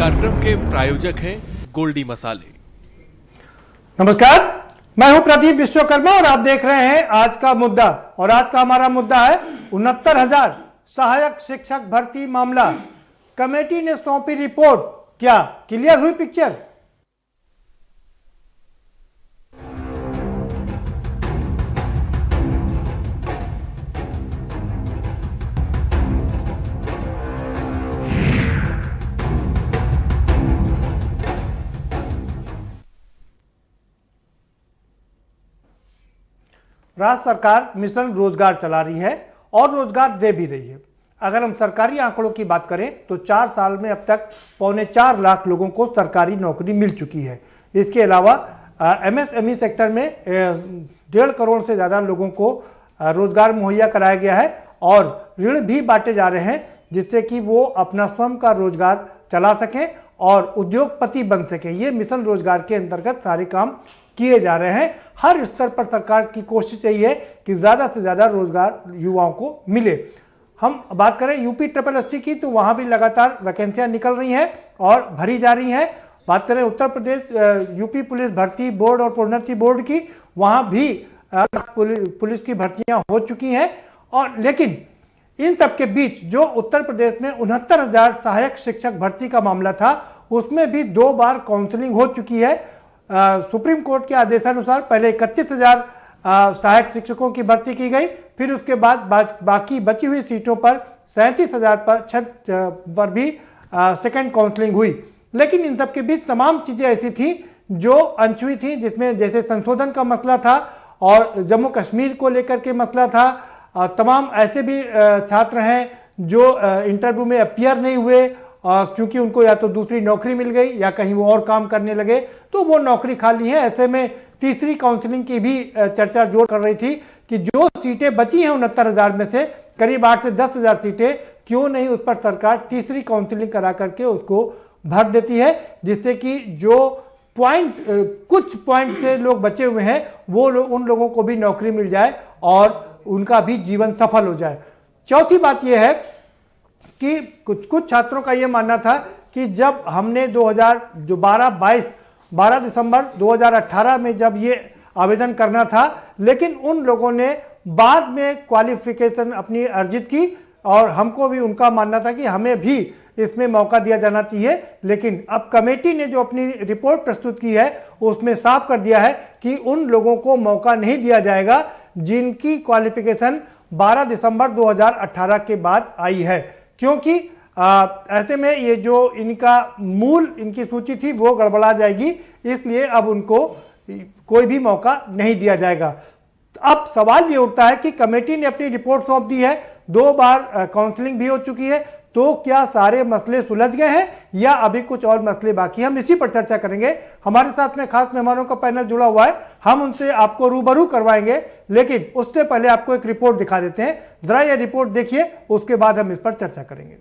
कार्यक्रम के प्रायोजक हैं गोल्डी मसाले। नमस्कार, मैं हूं प्रदीप विश्वकर्मा और आप देख रहे हैं आज का मुद्दा। और आज का हमारा मुद्दा है 69,000 सहायक शिक्षक भर्ती मामला। कमेटी ने सौंपी रिपोर्ट, क्या क्लियर हुई पिक्चर? राज्य सरकार मिशन रोजगार चला रही है और रोजगार दे भी रही है। अगर हम सरकारी आंकड़ों की बात करें तो 4 साल में अब तक 4.25 लाख लोगों को सरकारी नौकरी मिल चुकी है। इसके अलावा एमएसएमई सेक्टर में 1.5 करोड़ से ज़्यादा लोगों को रोजगार मुहैया कराया गया है और ऋण भी बांटे जा रहे हैं जिससे कि वो अपना स्वयं का रोजगार चला सकें और उद्योगपति बन सकें। ये मिशन रोजगार के अंतर्गत सारे काम किए जा रहे हैं। हर स्तर पर सरकार की कोशिश यही है कि ज़्यादा से ज़्यादा रोजगार युवाओं को मिले। हम बात करें यूपी SSST की तो वहाँ भी लगातार वैकेंसियाँ निकल रही हैं और भरी जा रही हैं। बात करें उत्तर प्रदेश यूपी पुलिस भर्ती बोर्ड और प्रोन्नति बोर्ड की, वहाँ भी पुलिस की भर्तियाँ हो चुकी हैं। और लेकिन इन सब के बीच जो उत्तर प्रदेश में 69,000 सहायक शिक्षक भर्ती का मामला था उसमें भी 2 बार काउंसलिंग हो चुकी है। सुप्रीम कोर्ट के आदेशानुसार पहले 31,000 सहायक शिक्षकों की भर्ती की गई, फिर उसके बाद बाकी बची हुई सीटों पर 37,000 पर भी सेकंड काउंसलिंग हुई। लेकिन इन सब के बीच तमाम चीज़ें ऐसी थी जो अनछुई थी, जिसमें जैसे संशोधन का मसला था और जम्मू कश्मीर को लेकर के मसला था। तमाम ऐसे भी छात्र हैं जो इंटरव्यू में अपीयर नहीं हुए क्योंकि उनको या तो दूसरी नौकरी मिल गई या कहीं वो और काम करने लगे तो वो नौकरी खाली है। ऐसे में तीसरी काउंसलिंग की भी चर्चा जोर कर रही थी कि जो सीटें बची हैं 69,000 में से करीब 8 से 10,000 सीटें, क्यों नहीं उस पर सरकार तीसरी काउंसलिंग करा करके उसको भर देती है, जिससे कि जो कुछ पॉइंट से लोग बचे हुए हैं वो उन लोगों को भी नौकरी मिल जाए और उनका भी जीवन सफल हो जाए। चौथी बात यह है कि कुछ छात्रों का यह मानना था कि जब हमने 12 दिसंबर 2018 में जब ये आवेदन करना था, लेकिन उन लोगों ने बाद में क्वालिफिकेशन अपनी अर्जित की और हमको भी उनका मानना था कि हमें भी इसमें मौका दिया जाना चाहिए। लेकिन अब कमेटी ने जो अपनी रिपोर्ट प्रस्तुत की है उसमें साफ कर दिया है कि उन लोगों को मौका नहीं दिया जाएगा जिनकी क्वालिफिकेशन 12 दिसंबर 2018 के बाद आई है, क्योंकि ऐसे में ये जो इनकी सूची थी वो गड़बड़ा जाएगी, इसलिए अब उनको कोई भी मौका नहीं दिया जाएगा। अब सवाल ये उठता है कि कमेटी ने अपनी रिपोर्ट सौंप दी है, 2 बार काउंसलिंग भी हो चुकी है, तो क्या सारे मसले सुलझ गए हैं या अभी कुछ और मसले बाकी? हम इसी पर चर्चा करेंगे। हमारे साथ में खास मेहमानों का पैनल जुड़ा हुआ है, हम उनसे आपको रूबरू करवाएंगे, लेकिन उससे पहले आपको एक रिपोर्ट दिखा देते हैं। जरा ये रिपोर्ट देखिए, उसके बाद हम इस पर चर्चा करेंगे।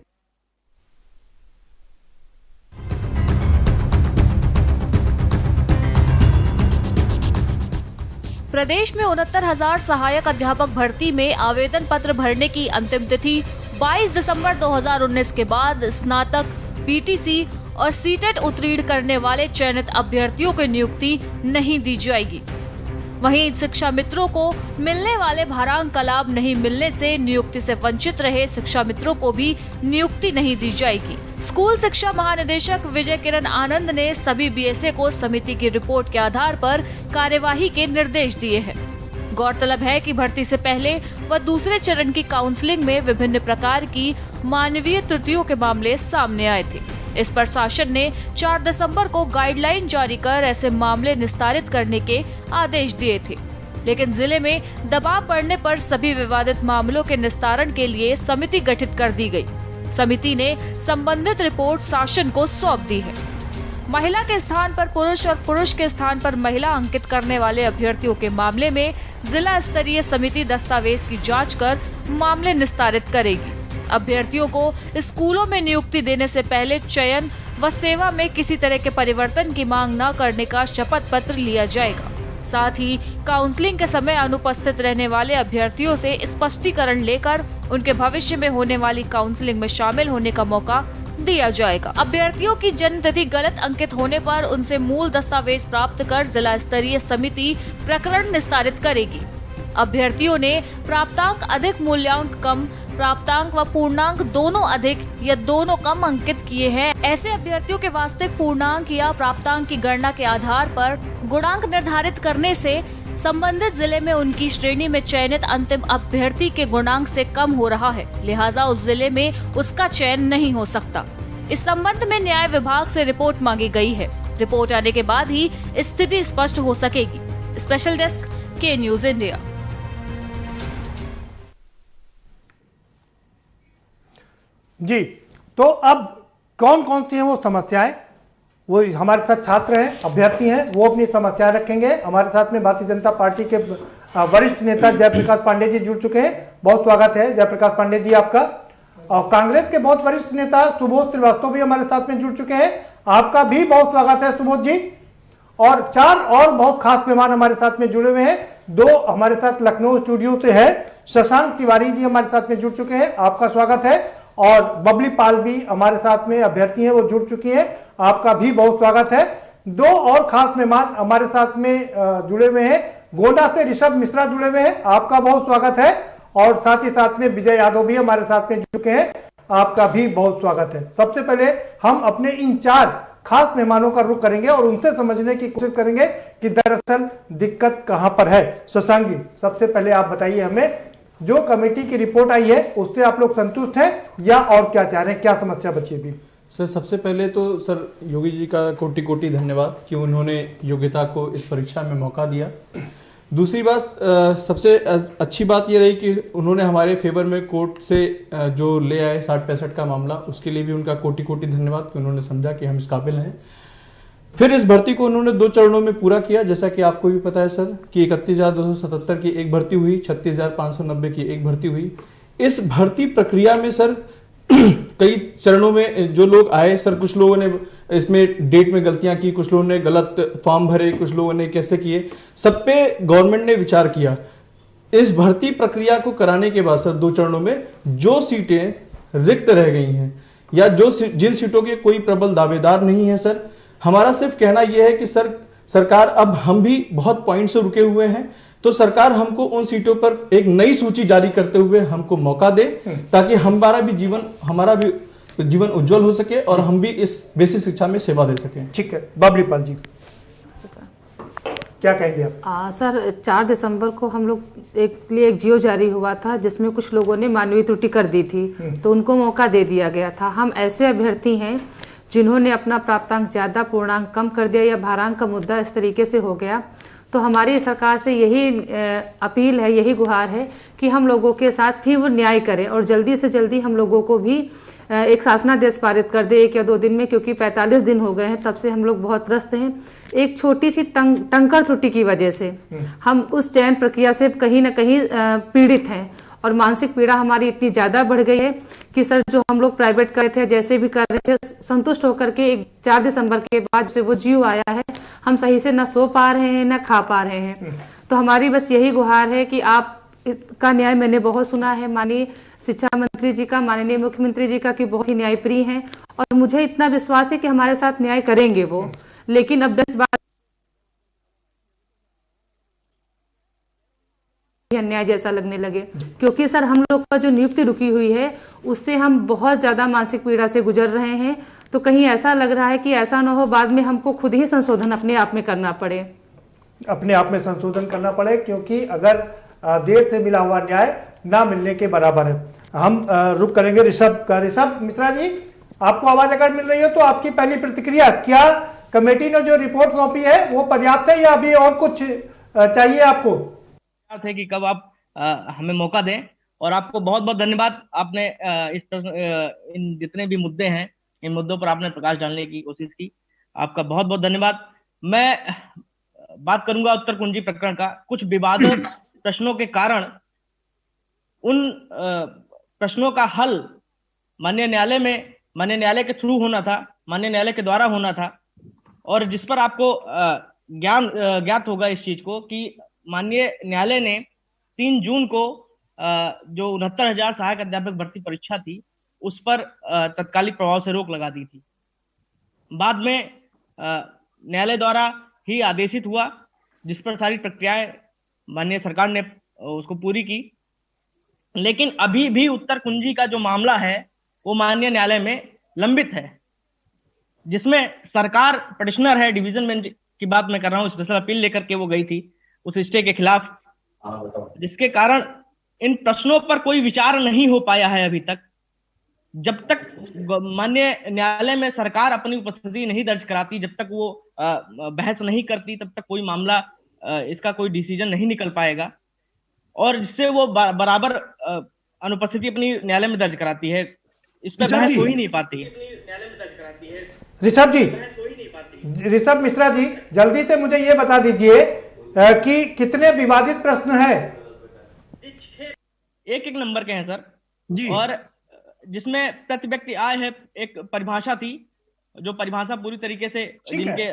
प्रदेश में 69,000 सहायक अध्यापक भर्ती में आवेदन पत्र भरने की अंतिम तिथि 22 दिसंबर 2019 के बाद स्नातक, पीटीसी और सीटेट उत्तीर्ण करने वाले चयनित अभ्यर्थियों को नियुक्ति नहीं दी जाएगी। वहीं शिक्षा मित्रों को मिलने वाले भारांक का लाभ नहीं मिलने से नियुक्ति से वंचित रहे शिक्षा मित्रों को भी नियुक्ति नहीं दी जाएगी। स्कूल शिक्षा महानिदेशक विजय किरण आनंद ने सभी बीएसए को समिति की रिपोर्ट के आधार पर कार्यवाही के निर्देश दिए हैं। गौरतलब है कि भर्ती से पहले व दूसरे चरण की काउंसलिंग में विभिन्न प्रकार की मानवीय त्रुटियों के मामले सामने आए थे। इस पर शासन ने 4 दिसंबर को गाइडलाइन जारी कर ऐसे मामले निस्तारित करने के आदेश दिए थे, लेकिन जिले में दबाव पड़ने पर सभी विवादित मामलों के निस्तारण के लिए समिति गठित कर दी गई। समिति ने संबंधित रिपोर्ट शासन को सौंप दी है। महिला के स्थान पर पुरुष और पुरुष के स्थान पर महिला अंकित करने वाले अभ्यर्थियों के मामले में जिला स्तरीय समिति दस्तावेज की जांच कर मामले निस्तारित करेगी। अभ्यर्थियों को स्कूलों में नियुक्ति देने से पहले चयन व सेवा में किसी तरह के परिवर्तन की मांग न करने का शपथ पत्र लिया जाएगा। साथ ही काउंसलिंग के समय अनुपस्थित रहने वाले अभ्यर्थियों से स्पष्टीकरण लेकर उनके भविष्य में होने वाली काउंसलिंग में शामिल होने का मौका दिया जाएगा। अभ्यर्थियों की जन्मतिथि गलत अंकित होने पर उनसे मूल दस्तावेज प्राप्त कर जिला स्तरीय समिति प्रकरण निस्तारित करेगी। अभ्यर्थियों ने प्राप्तांक अधिक, मूल्यांक कम, प्राप्तांक व पूर्णांक दोनों अधिक या दोनों कम अंकित किए हैं, ऐसे अभ्यर्थियों के वास्तविक पूर्णांक या प्राप्तांक की गणना के आधार पर गुणांक निर्धारित करने से संबंधित जिले में उनकी श्रेणी में चयनित अंतिम अभ्यर्थी के गुणांक से कम हो रहा है, लिहाजा उस जिले में उसका चयन नहीं हो सकता। इस संबंध में न्याय विभाग से रिपोर्ट मांगी गई है। रिपोर्ट आने के बाद ही स्थिति स्पष्ट हो सकेगी। स्पेशल डेस्क, के न्यूज इंडिया। जी, तो अब कौन कौन सी हैं वो समस्याएं, वो हमारे साथ छात्र हैं, अभ्यर्थी हैं, वो अपनी समस्याएं रखेंगे। हमारे साथ में भारतीय जनता पार्टी के वरिष्ठ नेता जयप्रकाश पांडे जी जुड़ चुके हैं। बहुत स्वागत है जयप्रकाश पांडे जी आपका। और कांग्रेस के बहुत वरिष्ठ नेता सुबोध श्रीवास्तव भी हमारे साथ में जुड़ चुके हैं, आपका भी बहुत स्वागत है सुबोध जी। और चार और बहुत खास मेहमान हमारे साथ में जुड़े हुए हैं। दो हमारे साथ लखनऊ स्टूडियो से है, शशांक तिवारी जी हमारे साथ में जुड़ चुके हैं, आपका स्वागत है। और बबली पाल भी हमारे साथ में अभ्यर्थी हैं, वो जुड़ चुकी हैं, आपका भी बहुत स्वागत है। दो और खास मेहमान हमारे साथ में जुड़े हुए हैं, गोंडा से ऋषभ मिश्रा जुड़े हुए हैं, आपका बहुत स्वागत है। और साथ ही साथ में विजय यादव भी हमारे साथ में जुड़ चुके हैं, आपका भी बहुत स्वागत है। सबसे पहले हम अपने इन चार खास मेहमानों का रुख करेंगे और उनसे समझने की कोशिश करेंगे कि दरअसल दिक्कत कहां पर है। शशांक जी, सबसे पहले आप बताइए हमें, जो कमेटी की रिपोर्ट आई है उससे आप लोग संतुष्ट हैं या और क्या चाह रहे हैं, क्या समस्या बची अभी? सर, सबसे पहले तो सर योगी जी का कोटि कोटि धन्यवाद कि उन्होंने योग्यता को इस परीक्षा में मौका दिया। दूसरी बात, सबसे अच्छी बात ये रही कि उन्होंने हमारे फेवर में कोर्ट से जो ले आए 60-65 का मामला, उसके लिए भी उनका कोटि कोटि धन्यवाद कि उन्होंने समझा कि हम इस काबिल हैं। फिर इस भर्ती को उन्होंने 2 चरणों में पूरा किया, जैसा कि आपको भी पता है सर कि 31,277 की एक भर्ती हुई, 36,590 की एक भर्ती हुई। इस भर्ती प्रक्रिया में सर कई चरणों में जो लोग आए सर, कुछ लोगों ने इसमें डेट में गलतियां की, कुछ लोगों ने गलत फॉर्म भरे, कुछ लोगों ने कैसे किए, सब पे गवर्नमेंट ने विचार किया। इस भर्ती प्रक्रिया को कराने के बाद सर 2 चरणों में जो सीटें रिक्त रह गई हैं या जिन सीटों के कोई प्रबल दावेदार नहीं है सर, हमारा सिर्फ कहना यह है कि सर सरकार, अब हम भी बहुत पॉइंट से रुके हुए हैं, तो सरकार हमको उन सीटों पर एक नई सूची जारी करते हुए हमको मौका दे, ताकि हमारा भी जीवन उज्जवल हो सके और हम भी इस बेसिक शिक्षा में सेवा दे सकें। ठीक है, बबली पाल जी क्या कहेंगे आप? सर, 4 दिसंबर को हम लोग एक जियो जारी हुआ था जिसमें कुछ लोगों ने मानवीय त्रुटि कर दी थी, तो उनको मौका दे दिया गया था। हम ऐसे अभ्यर्थी हैं जिन्होंने अपना प्राप्तांक ज़्यादा, पूर्णांक कम कर दिया या भारांक का मुद्दा इस तरीके से हो गया, तो हमारी सरकार से यही अपील है, यही गुहार है कि हम लोगों के साथ भी वो न्याय करें और जल्दी से जल्दी हम लोगों को भी एक शासनादेश पारित कर दे 1 या 2 दिन में, क्योंकि 45 दिन हो गए हैं तब से हम लोग बहुत त्रस्त हैं। एक छोटी सी टंकर त्रुटि की वजह से हम उस चयन प्रक्रिया से कहीं ना कहीं पीड़ित हैं और मानसिक पीड़ा हमारी इतनी ज़्यादा बढ़ गई है कि सर जो हम लोग प्राइवेट कर रहे थे, जैसे भी कर रहे थे, संतुष्ट होकर के 4 दिसंबर के बाद से वो जियो आया है, हम सही से ना सो पा रहे हैं ना खा पा रहे हैं। तो हमारी बस यही गुहार है कि आप का न्याय मैंने बहुत सुना है, माननीय शिक्षा मंत्री जी का, माननीय मुख्यमंत्री जी का, कि बहुत ही न्यायप्रिय हैं और मुझे इतना विश्वास है कि हमारे साथ न्याय करेंगे वो। लेकिन अब 10 बार अन्याय जैसा लगने लगे, क्योंकि सर हम लोग का जो नियुक्ति रुकी हुई है उससे हम बहुत ज्यादा मानसिक पीड़ा से गुजर रहे हैं। तो कहीं ऐसा लग रहा है कि ऐसा ना हो बाद में हमको खुद ही संशोधन अपने आप में करना पड़े, अपने आप में संशोधन करना पड़े, क्योंकि अगर देर से मिला हुआ न्याय ना मिलने के बराबर है। हम रुक करेंगे ऋषभ का। ऋषभ मिश्रा जी, आपको आवाज अगर मिल रही हो तो आपकी पहली प्रतिक्रिया, क्या कमेटी ने जो रिपोर्ट सौंपी है वो पर्याप्त है या अभी और कुछ चाहिए आपको? है कि कब आप हमें मौका दें, और आपको बहुत बहुत धन्यवाद। आपने इन जितने भी मुद्दे हैं, इन मुद्दों पर आपने प्रकाश डालने की कोशिश की, आपका बहुत बहुत धन्यवाद। मैं बात करूंगा उत्तर कुंजी प्रकरण का। कुछ विवादित प्रश्नों के कारण उन प्रश्नों का हल माननीय न्यायालय के थ्रू होना था, माननीय न्यायालय के द्वारा होना था, और जिस पर आपको ज्ञात होगा इस चीज को कि माननीय न्यायालय ने 3 जून को जो 69,000 सहायक अध्यापक भर्ती परीक्षा थी उस पर तत्कालिक प्रभाव से रोक लगा दी थी। बाद में न्यायालय द्वारा ही आदेशित हुआ, जिस पर सारी प्रक्रियाएं माननीय सरकार ने उसको पूरी की। लेकिन अभी भी उत्तर कुंजी का जो मामला है वो माननीय न्यायालय में लंबित है, जिसमें सरकार पिटिशनर है, डिवीजन बेंच की बात मैं कर रहा हूँ, स्पेशल अपील लेकर के वो गई थी उस स्टे के खिलाफ, जिसके कारण इन प्रश्नों पर कोई विचार नहीं हो पाया है अभी तक। जब तक माननीय न्यायालय में सरकार अपनी उपस्थिति नहीं दर्ज कराती, जब तक वो बहस नहीं करती, तब तक कोई मामला इसका कोई डिसीजन नहीं निकल पाएगा, और जिससे वो बराबर अनुपस्थिति अपनी न्यायालय में दर्ज कराती है। इस पर बहस हो ही नहीं पाती है। ऋषभ मिश्रा जी, जल्दी से मुझे ये बता दीजिए कि कितने विवादित प्रश्न हैं? एक नंबर के हैं सर जी। और जिसमें प्रति व्यक्ति आय है, एक परिभाषा थी जो परिभाषा पूरी तरीके से जिनके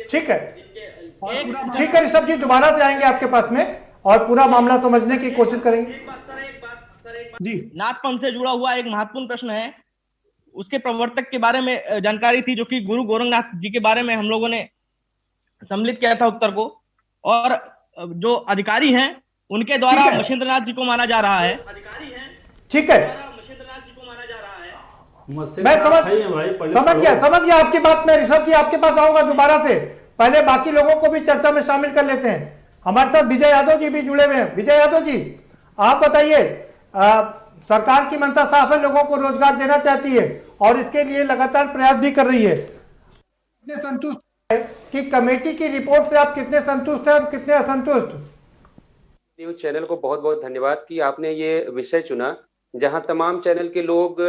ठीक है ऋषभ जी, दोबारा से आएंगे आपके पास में और पूरा मामला समझने की कोशिश करेंगे जी। नाथपंथ से जुड़ा हुआ एक महत्वपूर्ण प्रश्न है, उसके प्रवर्तक के बारे में जानकारी थी, जो कि गुरु गोरखनाथ जी के बारे में हम लोगों ने सम्मिलित किया था उत्तर को, और जो अधिकारी हैं उनके द्वारा मछेंद्रनाथ जी को माना जा रहा है। ठीक है, मैं समझ गया आपकी बात में। ऋषभ जी, आपके पास आऊंगा दोबारा से, पहले बाकी लोगों को भी चर्चा में शामिल कर लेते हैं। हमारे साथ विजय यादव जी भी जुड़े हुए हैं। विजय यादव जी, आप बताइए, सरकार की मंशा साफ है, लोगों को रोजगार देना चाहती है और इसके लिए लगातार प्रयास भी कर रही है। कितने संतुष्ट है कि कमेटी की रिपोर्ट से आप कितने संतुष्ट हैं और कितने असंतुष्ट? न्यूज चैनल को बहुत बहुत धन्यवाद कि आपने ये विषय चुना, जहां तमाम चैनल के लोग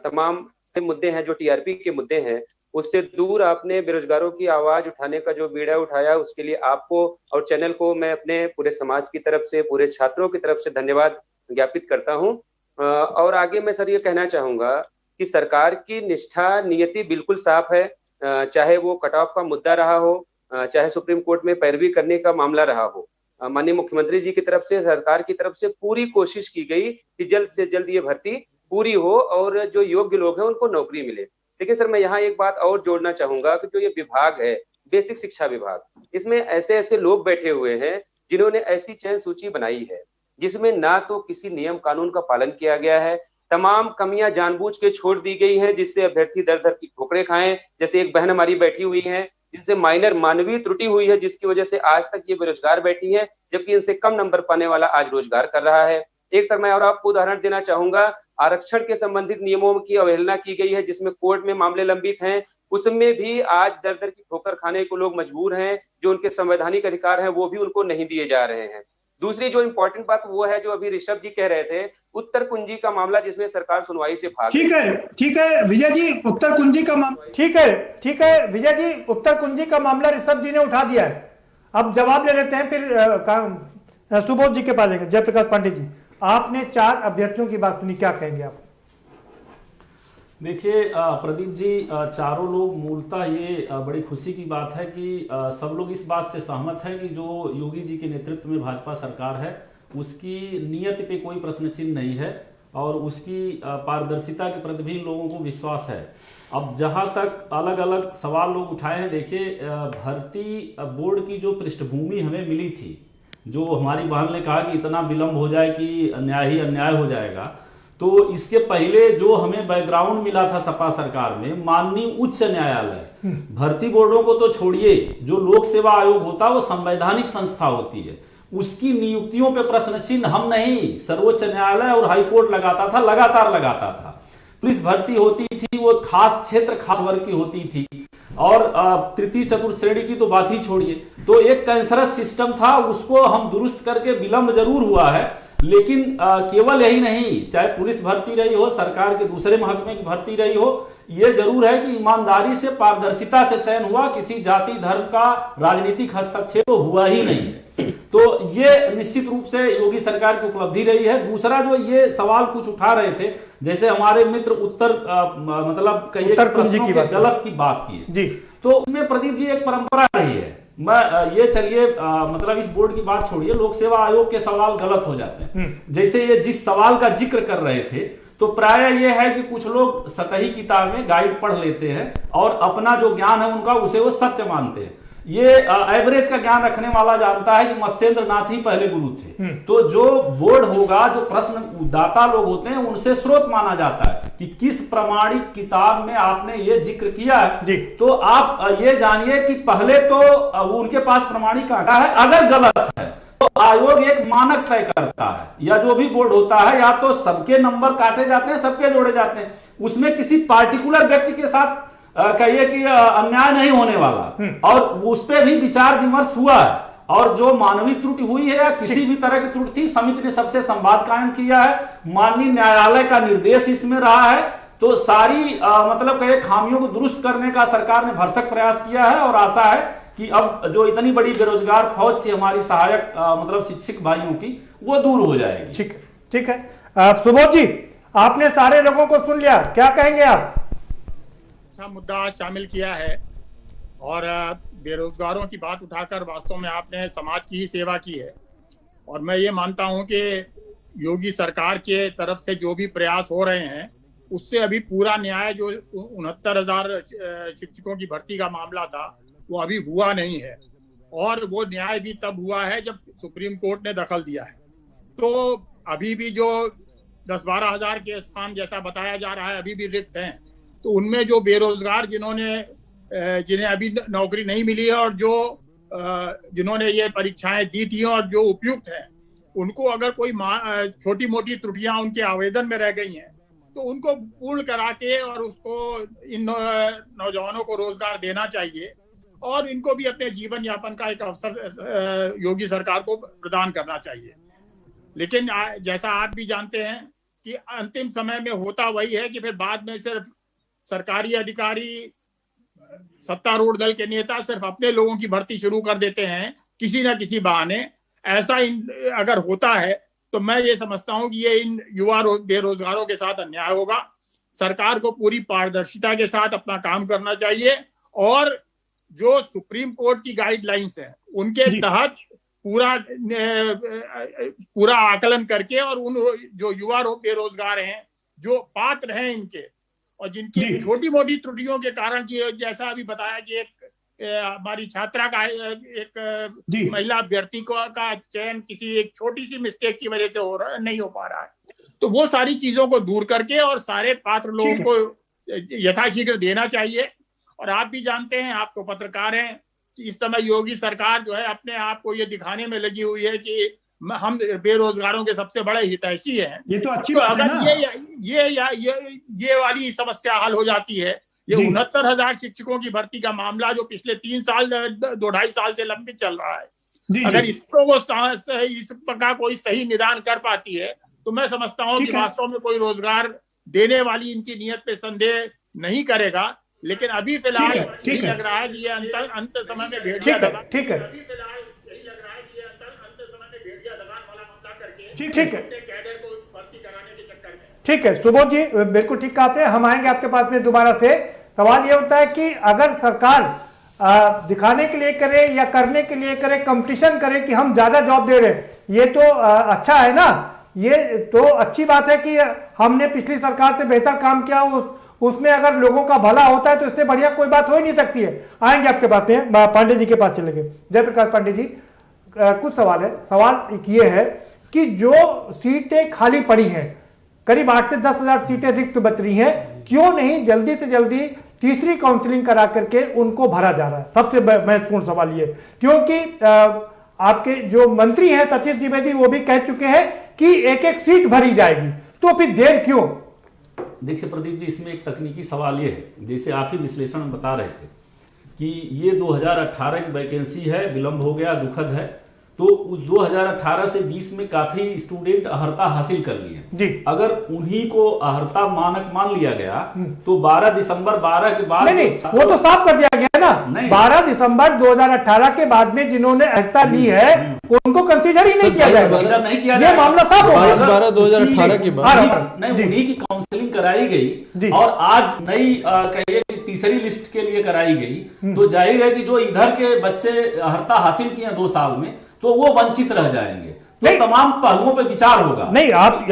तमाम मुद्दे हैं जो टीआरपी के मुद्दे हैं उससे दूर आपने बेरोजगारों की आवाज उठाने का जो बीड़ा उठाया, उसके लिए आपको और चैनल को मैं अपने पूरे समाज की तरफ से, पूरे छात्रों की तरफ से धन्यवाद ज्ञापित करता हूं। और आगे मैं सर ये कहना चाहूंगा कि सरकार की निष्ठा नियति बिल्कुल साफ है, चाहे वो कट ऑफ का मुद्दा रहा हो, चाहे सुप्रीम कोर्ट में पैरवी करने का मामला रहा हो। माननीय मुख्यमंत्री जी की तरफ से, सरकार की तरफ से पूरी कोशिश की गई कि जल्द से जल्द ये भर्ती पूरी हो और जो योग्य लोग हैं उनको नौकरी मिले। लेकिन सर मैं यहाँ एक बात और जोड़ना चाहूंगा कि जो ये विभाग है, बेसिक शिक्षा विभाग, इसमें ऐसे ऐसे लोग बैठे हुए हैं जिन्होंने ऐसी चयन सूची बनाई है जिसमें ना तो किसी नियम कानून का पालन किया गया है, तमाम कमियां जानबूझ के छोड़ दी गई हैं जिससे अभ्यर्थी दर दर की ठोकरें खाएं। जैसे एक बहन हमारी बैठी हुई है जिनसे माइनर मानवीय त्रुटि हुई है, जिसकी वजह से आज तक ये बेरोजगार बैठी है, जबकि इनसे कम नंबर पाने वाला आज रोजगार कर रहा है। एक सर मैं और आपको उदाहरण देना चाहूंगा, आरक्षण के संबंधित नियमों की अवहेलना की गई है जिसमें कोर्ट में मामले लंबित हैं, उसमें भी आज दर दर की ठोकर खाने को लोग मजबूर हैं, जो उनके संवैधानिक अधिकार हैं वो भी उनको नहीं दिए जा रहे हैं। दूसरी जो इंपॉर्टेंट बात वो है जो अभी ऋषभ जी कह रहे थे, उत्तर कुंजी का मामला जिसमें सरकार सुनवाई से भाग। ठीक है विजय जी, उत्तर कुंजी का मामला ठीक है विजय जी, उत्तर कुंजी का मामला ऋषभ जी ने उठा दिया है। अब जवाब ले लेते हैं, फिर सुबोध जी के पास जाएंगे। जयप्रकाश पांडे जी, आपने 4 अभ्यर्थियों की बात सुनी, क्या कहेंगे आप? देखिए प्रदीप जी, चारों लोग मूलतः ये बड़ी खुशी की बात है कि सब लोग इस बात से सहमत है कि जो योगी जी के नेतृत्व में भाजपा सरकार है उसकी नीयत पे कोई प्रश्न चिन्ह नहीं है और उसकी पारदर्शिता के प्रति भी लोगों को विश्वास है। अब जहां तक अलग अलग सवाल लोग उठाए हैं, देखिए भर्ती बोर्ड की जो पृष्ठभूमि हमें मिली थी, जो हमारी बहन ने कहा कि इतना विलंब हो जाए कि अन्याय ही अन्याय हो जाएगा, तो इसके पहले जो हमें बैकग्राउंड मिला था सपा सरकार में, माननीय उच्च न्यायालय, भर्ती बोर्डों को तो छोड़िए, जो लोक सेवा आयोग होता है वो संवैधानिक संस्था होती है, उसकी नियुक्तियों पे प्रश्न चिन्ह हम नहीं, सर्वोच्च न्यायालय और हाईकोर्ट लगाता था, लगातार लगाता था। पुलिस भर्ती होती थी, वो खास क्षेत्र खास वर्ग की होती थी, और तृतीय चतुर्थ श्रेणी की तो बात ही छोड़िए। तो एक कैंसरस सिस्टम था, उसको हम दुरुस्त करके विलंब जरूर हुआ है, लेकिन केवल यही नहीं, चाहे पुलिस भर्ती रही हो, सरकार के दूसरे महकमे की भर्ती रही हो, ये जरूर है कि ईमानदारी से, पारदर्शिता से चयन हुआ, किसी जाति धर्म का राजनीतिक हस्तक्षेप तो हुआ ही नहीं है। तो ये निश्चित रूप से योगी सरकार की उपलब्धि रही है। दूसरा जो ये सवाल कुछ उठा रहे थे, जैसे हमारे मित्र उत्तर मतलब कहिए गलत की बात की जी, तो उसमें प्रदीप जी एक परंपरा रही है ये चलिए मतलब इस बोर्ड की बात छोड़िए, लोक सेवा आयोग के सवाल गलत हो जाते हैं। जैसे ये जिस सवाल का जिक्र कर रहे थे, तो प्राय ये है कि कुछ लोग सतही किताब में गाइड पढ़ लेते हैं और अपना जो ज्ञान है उनका उसे वो सत्य मानते हैं। ये एवरेज का ज्ञान रखने वाला जानता है कि मत्स्येंद्र नाथ ही पहले गुरु थे। तो जो बोर्ड होगा, जो प्रश्न दाता लोग होते हैं, उनसे स्रोत माना जाता है कि किस प्रमाणिक किताब में आपने ये जिक्र किया है। तो आप ये जानिए कि पहले तो उनके पास प्रमाणिक आंकड़ा है, अगर गलत है तो आयोग एक मानक तय करता है, या जो भी बोर्ड होता है, या तो सबके नंबर काटे जाते हैं, सबके जोड़े जाते हैं, उसमें किसी पार्टिकुलर व्यक्ति के साथ कहिए कि अन्याय नहीं होने वाला, और उस पर भी विचार विमर्श हुआ है। और जो मानवीय त्रुटि हुई है या किसी भी तरह की त्रुटि थी, समिति ने सबसे संवाद कायम किया है, माननीय न्यायालय का निर्देश इसमें रहा है। तो सारी मतलब कहे खामियों को दुरुस्त करने का सरकार ने भरसक प्रयास किया है, और आशा है कि अब जो इतनी बड़ी बेरोजगार फौज थी हमारी सहायक मतलब शिक्षक भाइयों की, वो दूर हो जाएगी। ठीक है। सुबोध जी, आपने सारे लोगों को सुन लिया, क्या कहेंगे आप? अच्छा मुद्दा शामिल किया है, और बेरोजगारों की बात उठाकर वास्तव में आपने समाज की ही सेवा की है। और मैं ये मानता हूं कि योगी सरकार के तरफ से जो भी प्रयास हो रहे हैं, उससे अभी पूरा न्याय, जो 69,000 शिक्षकों की भर्ती का मामला था, वो अभी हुआ नहीं है। और वो न्याय भी तब हुआ है जब सुप्रीम कोर्ट ने दखल दिया है। तो अभी भी जो 10-12 हजार के स्थान जैसा बताया जा रहा है अभी भी रिक्त हैं। तो उनमें जो बेरोजगार जिन्हें अभी नौकरी नहीं मिली है, और जो जिन्होंने ये परीक्षाएं दी थी और जो उपयुक्त हैं, उनको अगर कोई छोटी मोटी त्रुटियां उनके आवेदन में रह गई हैं, तो उनको पूर्ण करा के और उसको इन नौजवानों को रोजगार देना चाहिए, और इनको भी अपने जीवन यापन का एक अवसर योगी सरकार को प्रदान करना चाहिए। लेकिन जैसा आप भी जानते हैं कि अंतिम समय में होता वही है कि फिर बाद में सिर्फ सरकारी अधिकारी, सत्तारूढ़ दल के नेता सिर्फ अपने लोगों की भर्ती शुरू कर देते हैं किसी ना किसी बहाने। ऐसा अगर होता है तो मैं ये समझता हूं कि ये इन युवा बेरोजगारों के साथ अन्याय होगा। सरकार को पूरी पारदर्शिता के साथ अपना काम करना चाहिए, और जो सुप्रीम कोर्ट की गाइडलाइंस है उनके तहत पूरा आकलन करके, और उन जो युवा बेरोजगार हैं, जो पात्र हैं इनके, और जिनकी छोटी मोटी त्रुटियों के कारण, जैसा अभी बताया कि एक हमारी छात्रा का एक महिला अभ्यर्थी का चयन किसी एक छोटी सी मिस्टेक की वजह से नहीं हो पा रहा है, तो वो सारी चीजों को दूर करके और सारे पात्र लोगों को यथाशीघ्र देना चाहिए। और आप भी जानते हैं, आप तो पत्रकार हैं, कि इस समय योगी सरकार जो है अपने आप को ये दिखाने में लगी हुई है कि हम बेरोजगारों के सबसे बड़े हितैषी हैं। ये तो अच्छी बात है ना? ये वाली समस्या हल हो जाती है। ये 69,000 शिक्षकों की भर्ती का मामला जो पिछले 2.5 साल से लंबित चल रहा है, अगर इसको वो इसका कोई सही निदान कर पाती है, तो मैं समझता हूँ कि वास्तव में कोई रोजगार देने वाली इनकी नियत पे संदेह नहीं करेगा। लेकिन अभी फिलहाल यही लग रहा है कि ये अंत समय में भेड़िया दबान, ठीक है, कैडर को भर्ती कराने के चक्कर में। ठीक है सुबोध जी, बिल्कुल ठीक कहा आपने। हम आएंगे आपके पास में दोबारा से। सवाल ये होता है कि अगर सरकार दिखाने के लिए करे या करने के लिए करे, कंपटीशन करे कि हम ज्यादा जॉब दे रहे हैं, ये तो अच्छा है ना? ये तो अच्छी बात है कि हमने पिछली सरकार से बेहतर काम किया, उसमें अगर लोगों का भला होता है तो इससे बढ़िया कोई बात हो ही नहीं सकती है। आएंगे आपके पास में, पांडे जी के पास चलेंगे। जयप्रकाश पांडे जी, कुछ सवाल है। सवाल एक ये है कि जो सीटें खाली पड़ी हैं, करीब 8 से 10 हजार सीटें रिक्त बच रही हैं, क्यों नहीं जल्दी से जल्दी तीसरी काउंसलिंग करा करके उनको भरा जा रहा है? सबसे महत्वपूर्ण सवाल ये, क्योंकि आपके जो मंत्री हैं सचिन द्विवेदी, वो भी कह चुके हैं कि एक सीट भरी जाएगी, तो फिर देर क्यों? देखिए प्रदीप जी, इसमें एक तकनीकी सवाल ये है, जैसे आप ही विश्लेषण में बता रहे थे कि ये 2018 की वैकेंसी है, विलंब हो गया, दुखद है। तो उस 2018 से 20 में काफी स्टूडेंट अहर्ता हासिल कर लिए। अगर उन्हीं को अहर्ता मानक मान लिया गया तो 12 दिसंबर 12 के बाद नहीं, वो तो साफ कर दिया गया ना ना, नहीं। 12 दिसंबर 2018 के बाद में जिन्होंने अर्हता ली है उनको कंसीडर ही नहीं किया जाएगा। नहीं किया ये मामला साफ हो गया। 22/12/2018 के बाद नहीं, उन्हीं की काउंसलिंग कराई गई और आज नई कहिए तीसरी लिस्ट के लिए कराई गई, तो जाहिर है कि जो इधर के बच्चे अर्हता हासिल किए 2 साल में, तो वो वंचित रह जाएंगे। तो तमाम पहलुओं पर विचार होगा। नहीं, आप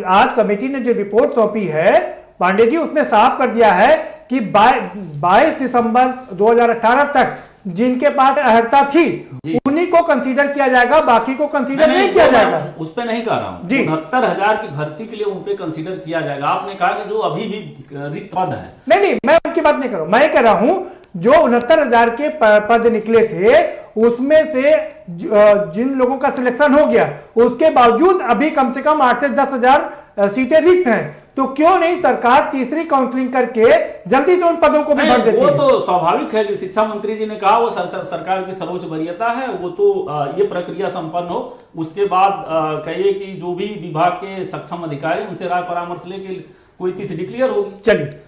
आज कमेटी ने जो रिपोर्ट सौंपी है पांडे जी, उसमें साफ कर दिया है कि 22 दिसंबर 2018 तक जिनके पास अर्हता थी उन्हीं को कंसीडर किया जाएगा, बाकी को कंसीडर नहीं किया जाएगा। उस पे नहीं कह रहा हूं, 69,000 की भर्ती के लिए उन पे कंसीडर किया जाएगा। आपने कहा कि जो अभी भी रिक्त पद है। नहीं, मैं उनकी बात नहीं कर रहा हूं, मैं कह रहा हूं जो 69,000 के पद निकले थे उसमें से जिन लोगों का सिलेक्शन हो गया उसके बावजूद अभी कम से कम 8 से 10,000 सीटें रिक्त हैं, तो क्यों नहीं सरकार तीसरी काउंसलिंग करके जल्दी तो उन पदों को भी भर देती है। वो तो स्वाभाविक है कि शिक्षा मंत्री जी ने कहा वो सरकार की सर्वोच्च वरीयता है, वो तो ये प्रक्रिया संपन्न हो, उसके बाद कहिए कि जो भी विभाग के सक्षम अधिकारी उनसे राय परामर्श लेके कोई तिथि डिक्लेयर होगी। चलिए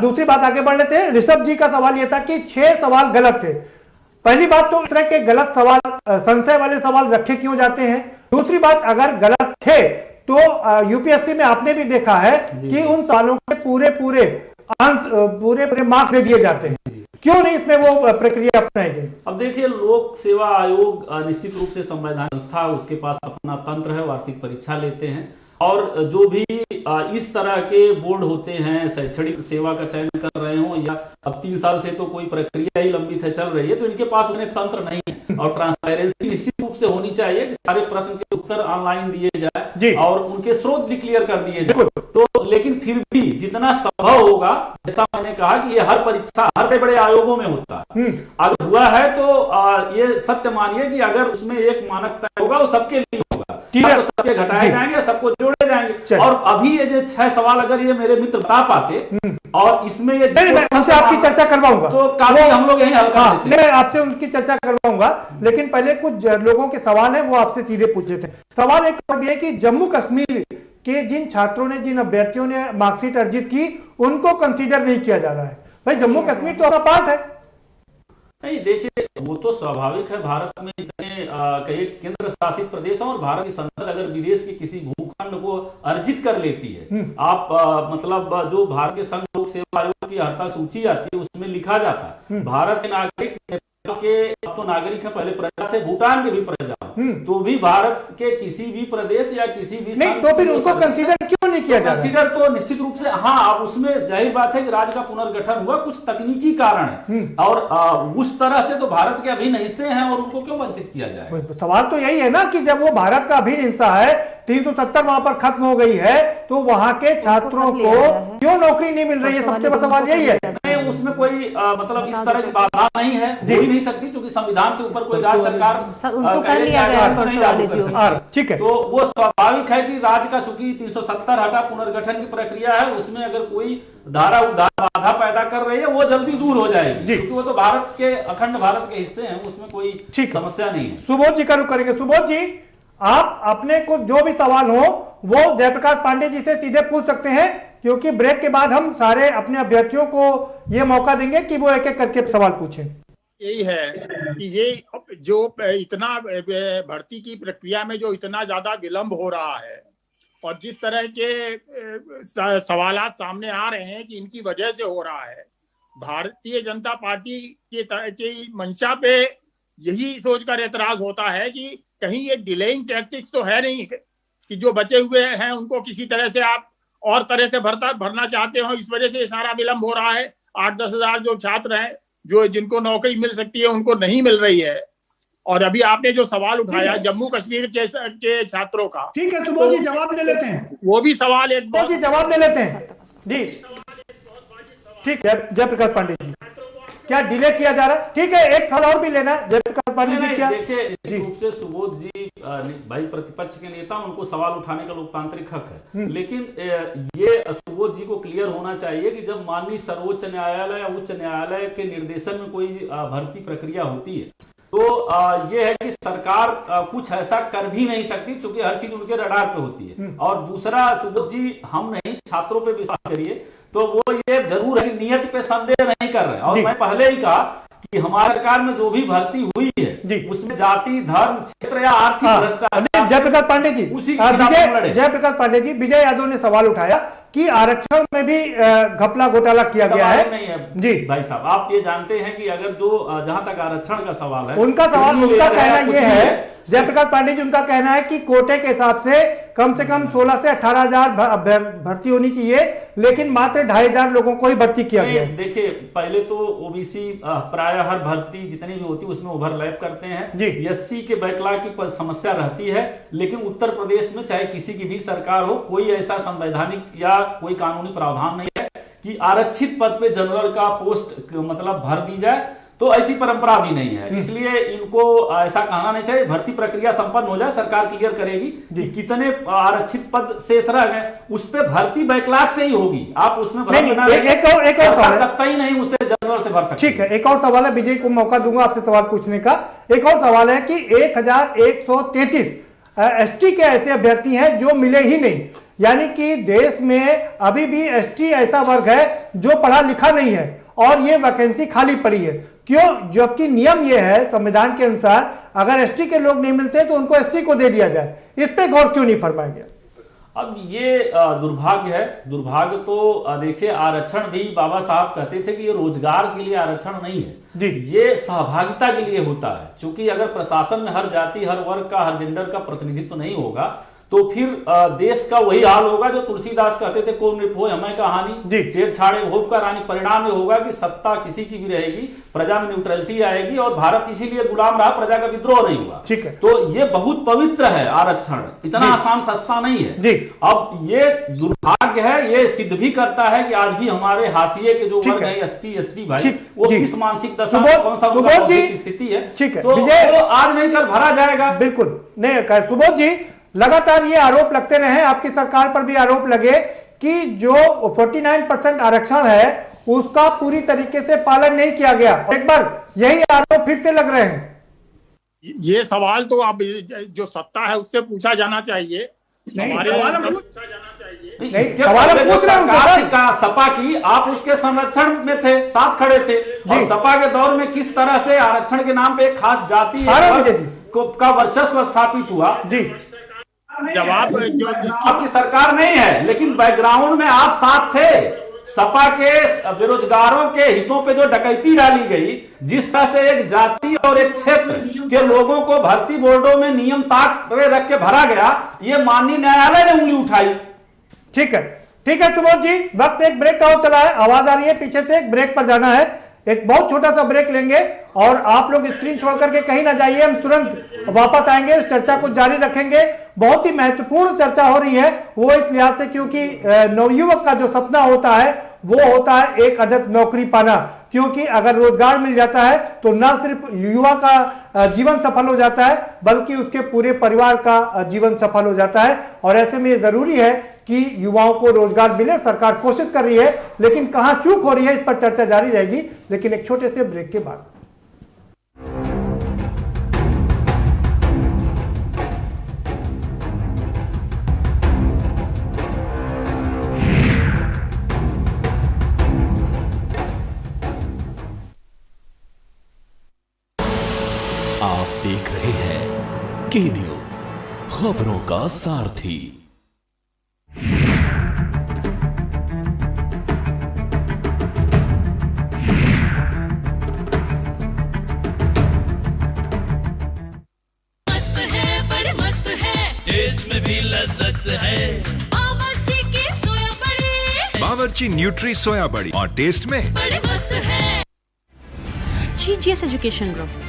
दूसरी बात आगे बढ़ लेते हैं। ऋषभ जी का सवाल यह था कि 6 सवाल गलत थे। पहली बात तो इस तरह के गलत सवाल, संशय वाले सवाल रखे क्यों जाते हैं। दूसरी बात, अगर गलत थे तो यूपीएससी में आपने भी देखा है कि उन सवालों के पूरे मार्क्स दे दिए जाते हैं, क्यों नहीं इसमें वो प्रक्रिया अपनाई गई। अब देखिए, लोक सेवा आयोग निश्चित रूप से संवैधानिक संस्था, उसके पास अपना तंत्र है, वार्षिक परीक्षा लेते हैं और जो भी इस तरह के बोर्ड होते हैं शैक्षणिक सेवा का चयन कर रहे हो या अब 3 साल से तो कोई प्रक्रिया ही लंबित है, चल रही है, तो इनके पास उन्हें तंत्र नहीं है और ट्रांसपेरेंसी निश्चित रूप से होनी चाहिए कि सारे प्रश्न के उत्तर ऑनलाइन दिए जाए और उनके स्रोत भी क्लियर कर दिए जाए। तो लेकिन फिर भी जितना संभव होगा, जैसा मैंने कहा कि ये हर परीक्षा हर बड़े बड़े आयोगों में होता है, अगर हुआ है तो ये सत्य मानिए कि अगर उसमें एक मानक तय होगा वो सबके लिए होगा, तो सबके घटाए जाएंगे, सबको जोड़े जाएंगे। और अभी ये जो 6 सवाल अगर ये मेरे मित्र बता पाते और इसमें ये उनसे आपकी चर्चा करवाऊंगा, तो काफी हम लोग यही हल कर देते हैं। मैं आपसे उनकी चर्चा करवाऊंगा, लेकिन पहले कुछ लोगों के सवाल है वो आपसे सीधे पूछे थे। सवाल एक और भी है कि जम्मू कश्मीर के जिन छात्रों ने, जिन अभ्यर्थियों ने मार्कशीट अर्जित की, उनको कंसीडर नहीं किया जा रहा है। भाई जम्मू कश्मीर तो हमारा पार्ट है। नहीं, देखिए वो तो स्वाभाविक है, भारत में इतने कई केंद्र शासित प्रदेश हैं और भारत की संसद अगर विदेश के किसी भूखंड को अर्जित कर लेती है, आप मतलब जो भारत के संघ लोक सेवा आयोग की अर्हता सूची आती है उसमें लिखा जाता है भारत के नागरिक के, अब तो नागरिक है, पहले प्रजा थे, भूटान के भी प्रजा, तो भी भारत के किसी भी प्रदेश या किसी भी नहीं, तो फिर उनको कंसीडर क्यों नहीं किया जाता? कंसीडर तो निश्चित रूप से हाँ, अब उसमें जाहिर बात है कि राज्य का पुनर्गठन हुआ, कुछ तकनीकी कारण है और उस तरह से तो भारत के अभिन्न हिस्से हैं और उनको क्यों वंचित किया जाए। सवाल तो यही है ना कि जब वो भारत का अभिन्न हिस्सा है, 370 वहां पर खत्म हो गई है, तो वहां के छात्रों को क्यों नौकरी नहीं मिल रही है? सबसे बड़ा सवाल यही है। नहीं, उसमें कोई मतलब इस तरह की बाधा नहीं है, हो ही नहीं सकती, क्योंकि संविधान से ऊपर कोई राज्य सरकार ठीक है। तो वो स्वाभाविक है कि राज्य का चूंकि 370 हटा पुनर्गठन की प्रक्रिया है, उसमें अगर कोई धारा बाधा पैदा कर रही है वो जल्दी दूर हो जाएगी, क्योंकि वो तो भारत के अखंड भारत के हिस्से हैं, उसमें कोई समस्या नहीं है। सुबोध जी का रुख करेंगे। सुबोध जी, आप अपने को जो भी सवाल हो वो जयप्रकाश पांडे जी से सीधे पूछ सकते हैं, क्योंकि ब्रेक के बाद हम सारे अपने अभ्यर्थियों को ये मौका देंगे कि वो एक एक करके सवाल पूछें। यही है कि ये जो इतना भर्ती की प्रक्रिया में जो इतना ज्यादा विलंब हो रहा है और जिस तरह के सवालात सामने आ रहे हैं कि इनकी वजह से हो रहा है, भारतीय जनता पार्टी के मंशा पे यही सोचकर एतराज होता है कि कहीं ये डिलेइंग टैक्टिक्स तो है नहीं कि जो बचे हुए हैं उनको किसी तरह से आप और तरह से भरना चाहते हो, इस वजह से ये सारा विलंब हो रहा है। 8-10 हजार जो छात्र हैं जो जिनको नौकरी मिल सकती है उनको नहीं मिल रही है। और अभी आपने जो सवाल उठाया जम्मू कश्मीर के छात्रों का, ठीक है सुबोध जी जवाब ले लेते हैं, वो भी सवाल एक बहुत जी जवाब ले लेते हैं जी। ठीक है जयप्रकाश पांडे जी, क्या डिले किया जा रहा है? ठीक है, एक सवाल और भी लेना जयप्रकाश पांडे जी। क्या देखिए, निश्चित रूप से सुबोध जी भाई प्रतिपक्ष के नेता, उनको सवाल उठाने का लोकतांत्रिक हक है, लेकिन ये सुबोध जी को क्लियर होना चाहिए कि जब माननीय सर्वोच्च न्यायालय या उच्च न्यायालय के निर्देशन में कोई भर्ती प्रक्रिया होती है तो ये है कि सरकार कुछ ऐसा कर भी नहीं सकती, क्योंकि हर चीज उनके रडार पे होती है। और दूसरा, सुबोध जी हम नहीं, छात्रों पे विश्वास करिए, तो वो ये जरूर है कि नियत पे संदेह नहीं कर रहे हैं। और मैं पहले ही कहा हमारी सरकार में जो भी भर्ती हुई है उसमें जाति, धर्म, क्षेत्र या आर्थिक भ्रष्टाचार। जयप्रकाश पांडे जी, जयप्रकाश पांडे जी, विजय यादव ने सवाल उठाया कि आरक्षण में भी घपला घोटाला किया गया है। नहीं है जी भाई साहब, आप ये जानते हैं कि अगर जो जहां तक आरक्षण का सवाल है, उनका कहना यह है, जयप्रकाश पांडे जी, उनका कहना है कि कोटे के हिसाब से कम 16 से 18,000 भर्ती होनी चाहिए, लेकिन मात्र 2,500 लोगों को ही भर्ती किया गया है। देखिए, पहले तो ओबीसी प्राय हर भर्ती जितनी भी होती है उसमें ओवरलैप करते हैं। एससी के बैकलॉग की समस्या रहती है, लेकिन उत्तर प्रदेश में चाहे किसी की भी सरकार हो, कोई ऐसा संवैधानिक या कोई कानूनी प्रावधान नहीं है कि आरक्षित पद पे जनरल का पोस्ट मतलब भर दी जाए, तो ऐसी परंपरा भी नहीं है। इसलिए इनको ऐसा कहना नहीं चाहिए। भर्ती प्रक्रिया संपन्न हो जाए, सरकार क्लियर करेगी कि कितने आरक्षित पद शेष रह गए, उस पे भर्ती बैकलॉग से ही होगी। आप उसमें एक और लगता ही नहीं उसे जनरल से भर सकते। ठीक है, एक और सवाल है, विजय को मौका दूंगा आपसे सवाल पूछने का। एक और सवाल है कि 1133 एसटी के ऐसे अभ्यर्थी हैं जो मिले ही नहीं, यानी कि देश में अभी भी एसटी ऐसा वर्ग है जो पढ़ा लिखा नहीं है और ये वैकेंसी खाली पड़ी है। क्यों? जबकि नियम ये है संविधान के अनुसार, अगर एसटी के लोग नहीं मिलते तो उनको एसटी को दे दिया जाए। इस पे गौर क्यों नहीं फरमाया गया? अब ये दुर्भाग्य है। दुर्भाग्य तो देखिए, आरक्षण भी बाबा साहब कहते थे कि ये रोजगार के लिए आरक्षण नहीं है जी, ये सहभागिता के लिए होता है। क्योंकि अगर प्रशासन में हर जाति, हर वर्ग का, हर जेंडर का प्रतिनिधित्व नहीं होगा तो फिर देश का वही हाल होगा जो तुलसीदास कहते थे, कौन नृप हो हमें कहानी, छेड़छाड़े भोग का रानी। परिणाम ये होगा कि सत्ता किसी की भी रहेगी, प्रजा में न्यूट्रलिटी आएगी और भारत इसीलिए गुलाम रहा, प्रजा का विद्रोह नहीं हुआ। ठीक है, तो ये बहुत पवित्र है आरक्षण, इतना आसान सस्ता नहीं है जी। अब ये दुर्भाग्य है, ये सिद्ध भी करता है कि आज भी हमारे हाशिए के जो वर्ग है, एसटी एसटी भाई, वो किस मानसिक दशा में, कौन सा स्थिति है, तो आज नहीं कल भरा जाएगा। बिल्कुल नहीं। सुबोध जी, लगातार ये आरोप लगते रहे, आपकी सरकार पर भी आरोप लगे कि जो 49% आरक्षण है उसका पूरी तरीके से पालन नहीं किया गया। एक बार यही आरोप फिर से लग रहे हैं। ये सवाल तो आप जो सत्ता है उससे पूछा जाना चाहिए। सपा की आप उसके संरक्षण में थे, साथ खड़े थे, और सपा के दौर में किस तरह से आरक्षण के नाम पे एक खास जाति का वर्चस्व स्थापित हुआ जी। जवाब जो आपकी सरकार नहीं है, लेकिन बैकग्राउंड में आप साथ थे। सपा के बेरोजगारों के हितों पे जो डकैती डाली गई, जिस तरह से एक जाति और एक क्षेत्र के लोगों को भर्ती बोर्डों में नियम ताक पे रख के भरा गया, ये माननीय न्यायालय ने उंगली उठाई। ठीक है, ठीक है सुबोध जी, वक्त एक ब्रेक का और चला है, आवाज आ रही है पीछे से, एक ब्रेक पर जाना है। एक बहुत छोटा सा ब्रेक लेंगे और आप लोग स्क्रीन छोड़ करके कहीं ना जाइए, हम तुरंत वापस आएंगे, इस चर्चा को जारी रखेंगे। बहुत ही महत्वपूर्ण चर्चा हो रही है, वो इस लिहाज से क्योंकि नवयुवक का जो सपना होता है वो होता है एक अदद नौकरी पाना, क्योंकि अगर रोजगार मिल जाता है तो न सिर्फ युवा का जीवन सफल हो जाता है बल्कि उसके पूरे परिवार का जीवन सफल हो जाता है। और ऐसे में ये जरूरी है कि युवाओं को रोजगार मिले। सरकार कोशिश कर रही है, लेकिन कहां चूक हो रही है इस पर चर्चा जारी रहेगी, लेकिन एक छोटे से ब्रेक के बाद। आप देख रहे हैं के न्यूज, खबरों का सारथी। मस्त है, बड़े मस्त है, टेस्ट में भी लज्जत है। बावर्ची की सोया बड़ी, बावर्ची न्यूट्री सोया बड़ी, और टेस्ट में बड़े मस्त है। GGS Education Group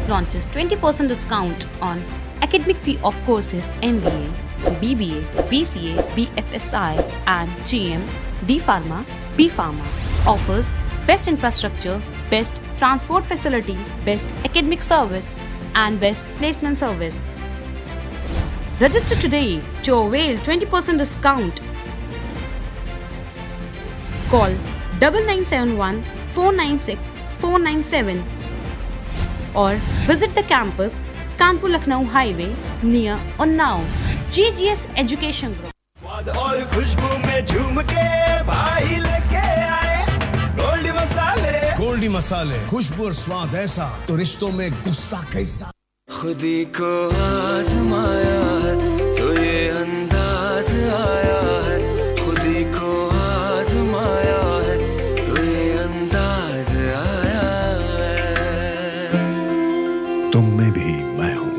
launches 20% discount on academic fee of courses MBA, BBA, BCA, BFSI and GM, D Pharma, B Pharma. Offers best infrastructure, best transport facility, best academic service and best placement service. Register today to avail 20% discount. Call 9971 496 497 or visit the campus Kanpur Lucknow highway near Unnao. GGS education group. स्वाद और खुशबू में झूम के भाई लेके आए गोल्डी मसाले। गोल्डी मसाले, खुशबू और स्वाद ऐसा तो रिश्तों में गुस्सा कैसा। खुदी को आजमाया है तो ये अंदाज आया है, खुदी को आजमाया है तो ये अंदाज आया है। तुम में भी मैं हूं,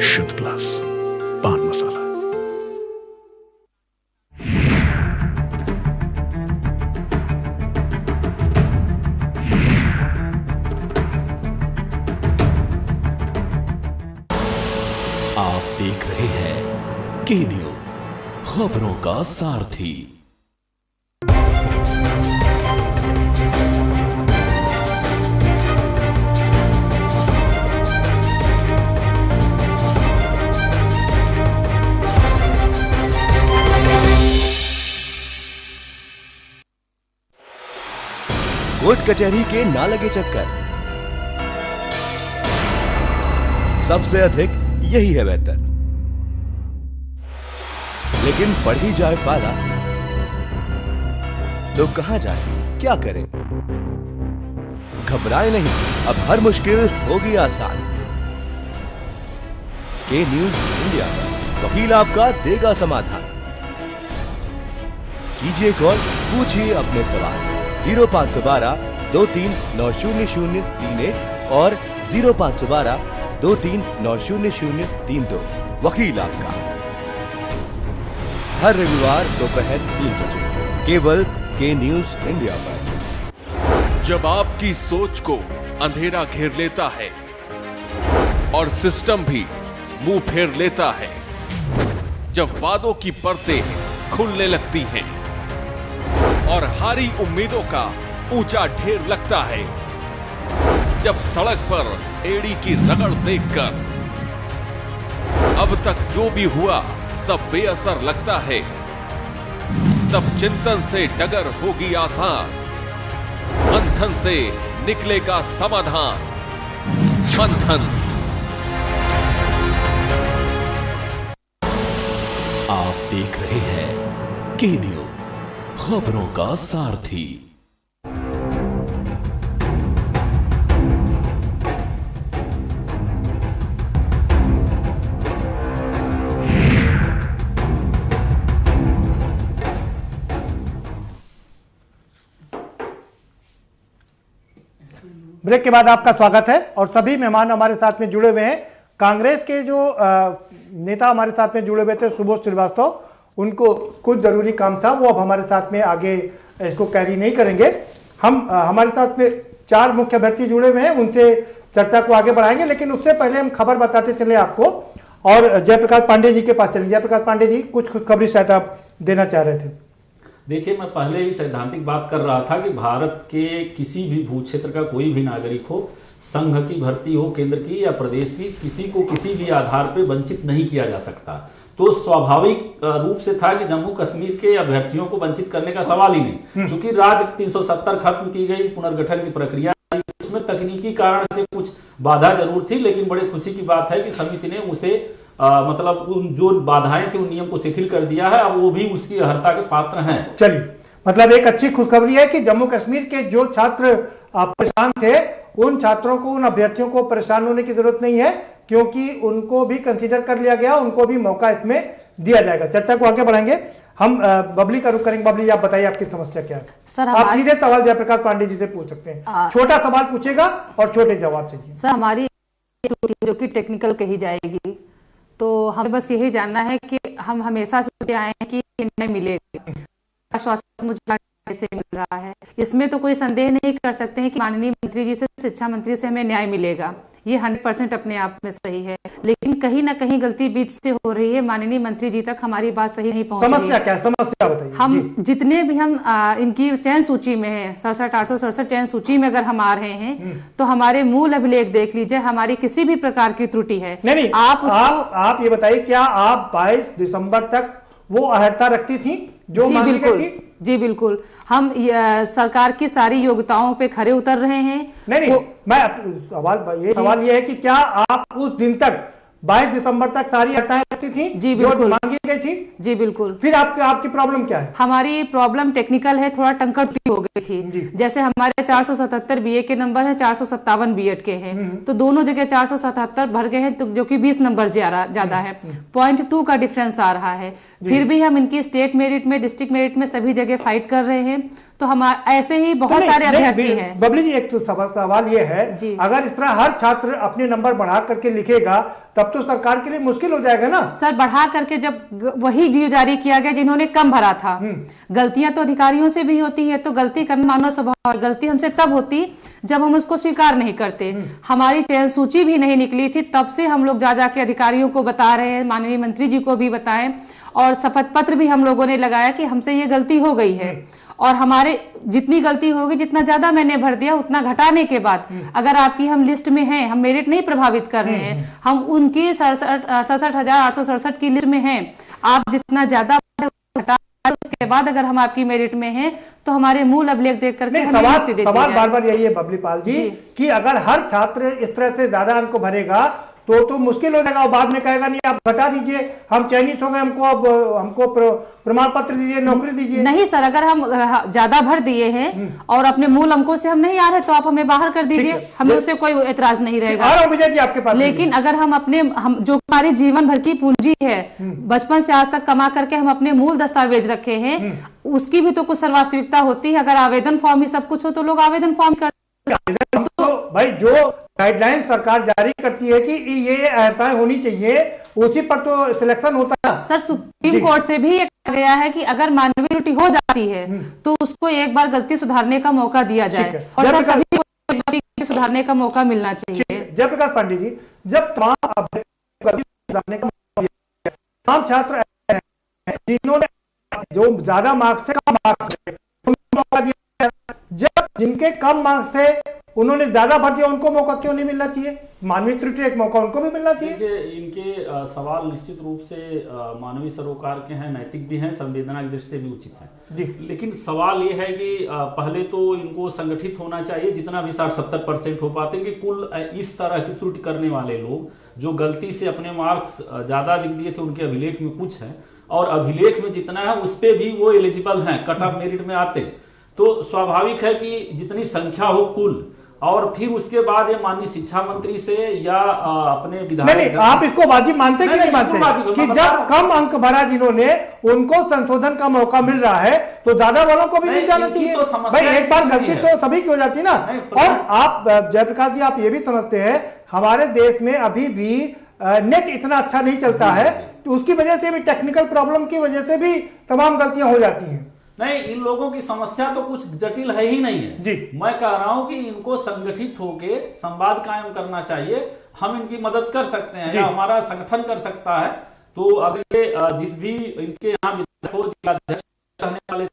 शुद्ध प्लस पान मसाला। आप देख रहे हैं के न्यूज, खबरों का सारथी। कोर्ट कचहरी के ना लगे चक्कर, सबसे अधिक यही है बेहतर। लेकिन बढ़ ही जाए पाला तो कहां जाए, क्या करें? घबराए नहीं, अब हर मुश्किल होगी आसान। के न्यूज इंडिया पर वकील आपका देगा समाधान। कीजिए कॉल, पूछिए अपने सवाल। 0512 23900031 और 0512 23900032। वकील आपका हर रविवार दोपहर 3 बजे केवल के न्यूज इंडिया पर। जब आपकी सोच को अंधेरा घेर लेता है और सिस्टम भी मुंह फेर लेता है, जब वादों की परतें खुलने लगती हैं और हारी उम्मीदों का ऊंचा ढेर लगता है, जब सड़क पर एड़ी की रगड़ देखकर अब तक जो भी हुआ सब बेअसर लगता है, तब चिंतन से डगर होगी आसान, मंथन से निकलेगा समाधान। मंथन। आप देख रहे हैं के न्यूज, खबरों का सारथी। ब्रेक के बाद आपका स्वागत है और सभी मेहमान हमारे साथ में जुड़े हुए हैं। कांग्रेस के जो नेता हमारे साथ में जुड़े हुए थे, सुबोध श्रीवास्तव, उनको कुछ जरूरी काम था, वो अब हमारे साथ में आगे इसको कैरी नहीं करेंगे। हम हमारे साथ में 4 मुख्य अभ्यर्थी जुड़े हुए हैं, उनसे चर्चा को आगे बढ़ाएंगे, लेकिन उससे पहले हम खबर बताते चले आपको और जयप्रकाश पांडे जी के पास चलेंगे। जयप्रकाश पांडे जी, कुछ खुशखबरी शायद आप देना चाह रहे थे। देखिए, मैं पहले ही सैद्धांतिक बात कर रहा था कि भारत के किसी भी भू क्षेत्र का कोई भी नागरिक हो, संघ की भर्ती हो, केंद्र की या प्रदेश की, किसी को किसी भी आधार पर वंचित नहीं किया जा सकता। तो स्वाभाविक रूप से था कि जम्मू कश्मीर के अभ्यर्थियों को वंचित करने का सवाल ही नहीं, क्योंकि राज्य 370 खत्म की गई, पुनर्गठन की प्रक्रिया, उसमें तकनीकी कारण से कुछ बाधा जरूर थी, लेकिन बड़ी खुशी की बात है कि समिति ने उसे मतलब उन जो बाधाएं थी उन नियम को शिथिल कर दिया है। अब वो भी उसकी अर्हता के पात्र हैं। चलिए, मतलब एक अच्छी खुशखबरी है कि जम्मू कश्मीर के जो छात्र परेशान थे, उन छात्रों को, उन अभ्यर्थियों को परेशान होने की जरूरत नहीं है, क्योंकि उनको भी कंसीडर कर लिया गया, उनको भी मौका इसमें दिया जाएगा। चर्चा को आगे बढ़ाएंगे हम। बबली का रुख करेंगे। बबली, आप बताइए आपकी समस्या क्या है? सर, आप सीधे सवाल जयप्रकाश पांडे जी से पूछ सकते हैं। छोटा सवाल पूछेगा और छोटे जवाब चाहिए। सर, हमारी जो कि टेक्निकल कही जाएगी, तो हमें बस यही जानना है कि हम हमेशा से आए हैं कि न्याय मिलेगा, आश्वासन मुझे से मिल रहा है, इसमें तो कोई संदेह नहीं कर सकते हैं कि माननीय मंत्री जी से, शिक्षा मंत्री से हमें न्याय मिलेगा। ये 100% अपने आप में सही है, लेकिन कहीं ना कहीं गलती बीच से हो रही है। माननीय मंत्री जी तक हमारी बात सही नहीं पहुंच रही है। समस्या क्या है? समस्या बताइए। हम जितने भी हम इनकी चयन सूची में है, 67,867 चयन सूची में अगर हम आ रहे हैं, तो हमारे मूल अभिलेख देख लीजिए, हमारी किसी भी प्रकार की त्रुटि है नहीं। आप ये बताइए, क्या आप 22 दिसंबर तक वो अर्हता रखती थी जो मांगी गई थी? जी बिल्कुल, हम सरकार की सारी योग्यताओं पे खरे उतर रहे हैं। नहीं, मैं सवाल ये है कि क्या आप उस दिन तक 22 दिसंबर तक सारी हड़तालें रहती थी जी जो बिल्कुल मांगी गई थी। जी बिल्कुल। फिर आपकी प्रॉब्लम क्या है? हमारी प्रॉब्लम टेक्निकल है, थोड़ा टंकर हो गई थी। जैसे हमारे 477 बीए के नंबर है, 457 बीएड के हैं, तो दोनों जगह 477 भर गए हैं, तो जो कि 20 नंबर ज्यादा है, 0.2 का डिफरेंस आ रहा है। फिर भी हम इनकी स्टेट मेरिट में, डिस्ट्रिक्ट मेरिट में सभी जगह फाइट कर रहे हैं। तो हम ऐसे ही बहुत सारे अभ्यर्थी हैं। बबली जी, एक तो सवाल ये है, अगर इस तरह हर छात्र अपने नंबर बढ़ा करके लिखेगा तब तो सरकार के लिए मुश्किल हो जाएगा ना। सर, बढ़ा करके जब वही जीओ जारी किया गया जिन्होंने कम भरा था। गलतियां तो अधिकारियों से भी होती है, तो गलती करना मानव स्वभाव है। गलती हमसे तब होती जब हम उसको स्वीकार नहीं करते। हमारी चयन सूची भी नहीं निकली थी, तब से हम लोग जा जाके अधिकारियों को बता रहे हैं, माननीय मंत्री जी को भी बताएं, और शपथ पत्र भी हम लोगों ने लगाया कि हमसे ये गलती हो गई है। और हमारे जितनी गलती होगी, जितना ज्यादा मैंने भर दिया उतना घटाने के बाद अगर आपकी हम लिस्ट में हैं, हम मेरिट नहीं प्रभावित कर रहे हैं, हम उनकी 67,867 की लिस्ट में हैं, आप जितना ज्यादा घटा, उसके बाद अगर हम आपकी मेरिट में हैं तो हमारे मूल अभिलेख देख करके सवाल बार-बार यही है बबली पाल जी कि अगर हर छात्र इस तरह से ज्यादा अंक भरेगा तो मुश्किल हो जाएगा। और बाद में कहेगा नहीं आप घटा दीजिए, हम चयनित हो गए, हमको प्रमाण पत्र दीजिए, नौकरी दीजिए। नहीं सर, अगर हम ज्यादा भर दिए हैं और अपने मूल अंकों से हम नहीं आ रहे तो आप हमें बाहर कर दीजिए, हमें उससे कोई एतराज नहीं रहेगा। विजय जी आपके पास, लेकिन अगर हम जो हमारी जीवन भर की पूंजी है, बचपन से आज तक कमा करके हम अपने मूल दस्तावेज रखे हैं, उसकी भी तो कुछ सर्वास्तविकता होती है। अगर आवेदन फॉर्म ही सब कुछ हो तो लोग आवेदन फॉर्म कर, तो भाई जो गाइडलाइन सरकार जारी करती है कि ये अर्हताएं होनी चाहिए, उसी पर तो सिलेक्शन होता है। सर, सुप्रीम कोर्ट से भी कहा गया है कि अगर मानवीय त्रुटि हो जाती है तो उसको एक बार गलती सुधारने का मौका दिया जाए, और सर सभी को सुधारने का मौका मिलना चाहिए। जयप्रकाश पांडे जी, जब तमाम सुधारने का मौका दिया, तमाम छात्र जिन्होंने जो ज्यादा मार्क्स थे, कम मार्क्स थे, उनको मौका दिया, जब जिनके कम मार्क्स थे उन्होंने ज्यादा भर दिया, उनको मौका क्यों नहीं मिलना चाहिए? मानवीय त्रुटि एक मौका उनको भी मिलना चाहिए। इनके सवाल निश्चित रूप से मानवीय सरोकार के हैं, नैतिक भी हैं, संवेदना की दृष्टि से भी उचित है। लेकिन सवाल ये है कि पहले तो इनको संगठित होना चाहिए, जितना भी 60-70% हो पाते हैं कि कुल इस तरह की त्रुटि करने वाले लोग जो गलती से अपने मार्क्स ज्यादा लिख दिए थे, उनके अभिलेख में कुछ है, और अभिलेख में जितना है उस पर भी वो एलिजिबल हैं, कट ऑफ मेरिट में आते, तो स्वाभाविक है कि जितनी संख्या हो कुल, और फिर उसके बाद ये माननीय शिक्षा मंत्री से या अपने विधायक, नहीं, आप इसको वाजिब मानते कि नहीं मानते कि जब कम अंक भरा जिन्होंने, उनको संशोधन का मौका मिल रहा है तो ज्यादा वालों को भी मिल जाना चाहिए। भाई एक बार गलती तो सभी की हो जाती है ना। और आप जयप्रकाश जी, आप ये भी समझते हैं हमारे देश में अभी भी नेट इतना अच्छा नहीं चलता है, तो उसकी वजह से भी, टेक्निकल प्रॉब्लम की वजह से भी तमाम गलतियां हो जाती हैं। नहीं, इन लोगों की समस्या तो कुछ जटिल है ही नहीं है जी। मैं कह रहा हूं कि इनको संगठित होके संवाद कायम करना चाहिए, हम इनकी मदद कर सकते हैं या हमारा संगठन कर सकता है। तो अगर ये जिस भी इनके यहाँ रहने वाले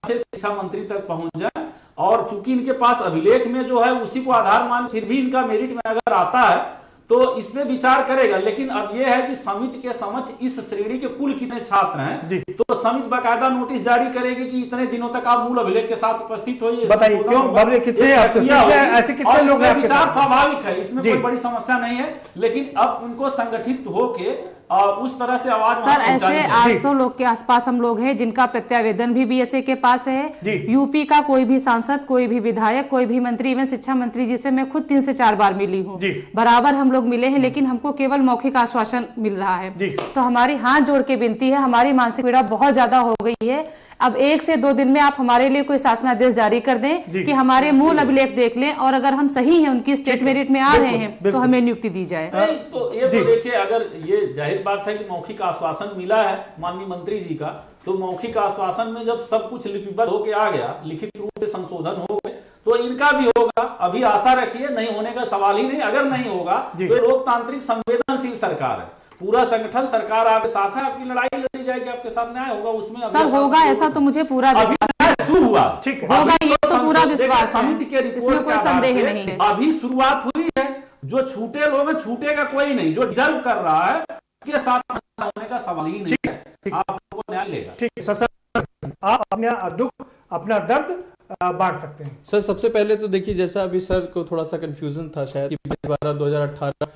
शिक्षा मंत्री तक पहुंच जाए, और चूंकि इनके पास अभिलेख में जो है उसी को आधार मान फिर भी इनका मेरिट में अगर आता है तो इसमें विचार करेगा। लेकिन अब यह है कि समिति के समक्ष इस श्रेणी के कुल कितने छात्र हैं, तो समिति बाकायदा नोटिस जारी करेगी कि इतने दिनों तक आप मूल अभिलेख के साथ उपस्थित होइए। बताइए क्यों, कितने ऐसे कितने लोग हैं? विचार स्वाभाविक है, इसमें कोई बड़ी समस्या नहीं है, लेकिन अब उनको संगठित होके उस तरह से आवाज, सर ऐसे 800 लोग के आसपास हम लोग हैं जिनका प्रत्यावेदन भी बीएसए के पास है। यूपी का कोई भी सांसद, कोई भी विधायक, कोई भी मंत्री, इवन शिक्षा मंत्री जी से मैं खुद 3 से 4 बार मिली हूँ, बराबर हम लोग मिले हैं, लेकिन हमको केवल मौखिक आश्वासन मिल रहा है। तो हमारी हाथ जोड़ के विनती है, हमारी मानसिक पीड़ा बहुत ज्यादा हो गई है। अब 1 से 2 दिन में आप हमारे लिए कोई शासनादेश जारी कर दें कि हमारे मूल अभिलेख देख लें, और अगर हम सही हैं, उनकी स्टेट मेरिट में आ रहे हैं, तो हमें नियुक्ति दी जाए। तो ये तो देखिए, अगर ये जाहिर बात है कि मौखिक आश्वासन मिला है माननीय मंत्री जी का, तो मौखिक आश्वासन में जब सब कुछ लिपिबद्ध होके आ गया, लिखित रूप से संशोधन हो गए, तो इनका भी होगा। अभी आशा रखिए, नहीं होने का सवाल ही नहीं। अगर नहीं होगा तो लोकतांत्रिक संवेदनशील सरकार है, पूरा संगठन सरकार आपके साथ है, आपकी लड़ाई लड़ी जाएगी, आपके साथ न्याय होगा। उसमें सर होगा, ऐसा तो मुझे पूरा विश्वास हुआ, ठीक होगा, ये तो पूरा विश्वास है, समिति के रिपोर्ट इसमें कोई संदेह नहीं है। अभी शुरुआत हुई है, जो छूटे लोग हैं, छूटेगा कोई नहीं, जो डिजर्व कर रहा है के साथ होने का सवाल ही नहीं है, आपको न्याय लेगा। ठीक है, आप अपना दुख, अपना दर्द बांट सकते हैं? सर सबसे पहले तो देखिए, जैसा अभी सर को थोड़ा सा कंफ्यूजन था शायद कि 22/12/2018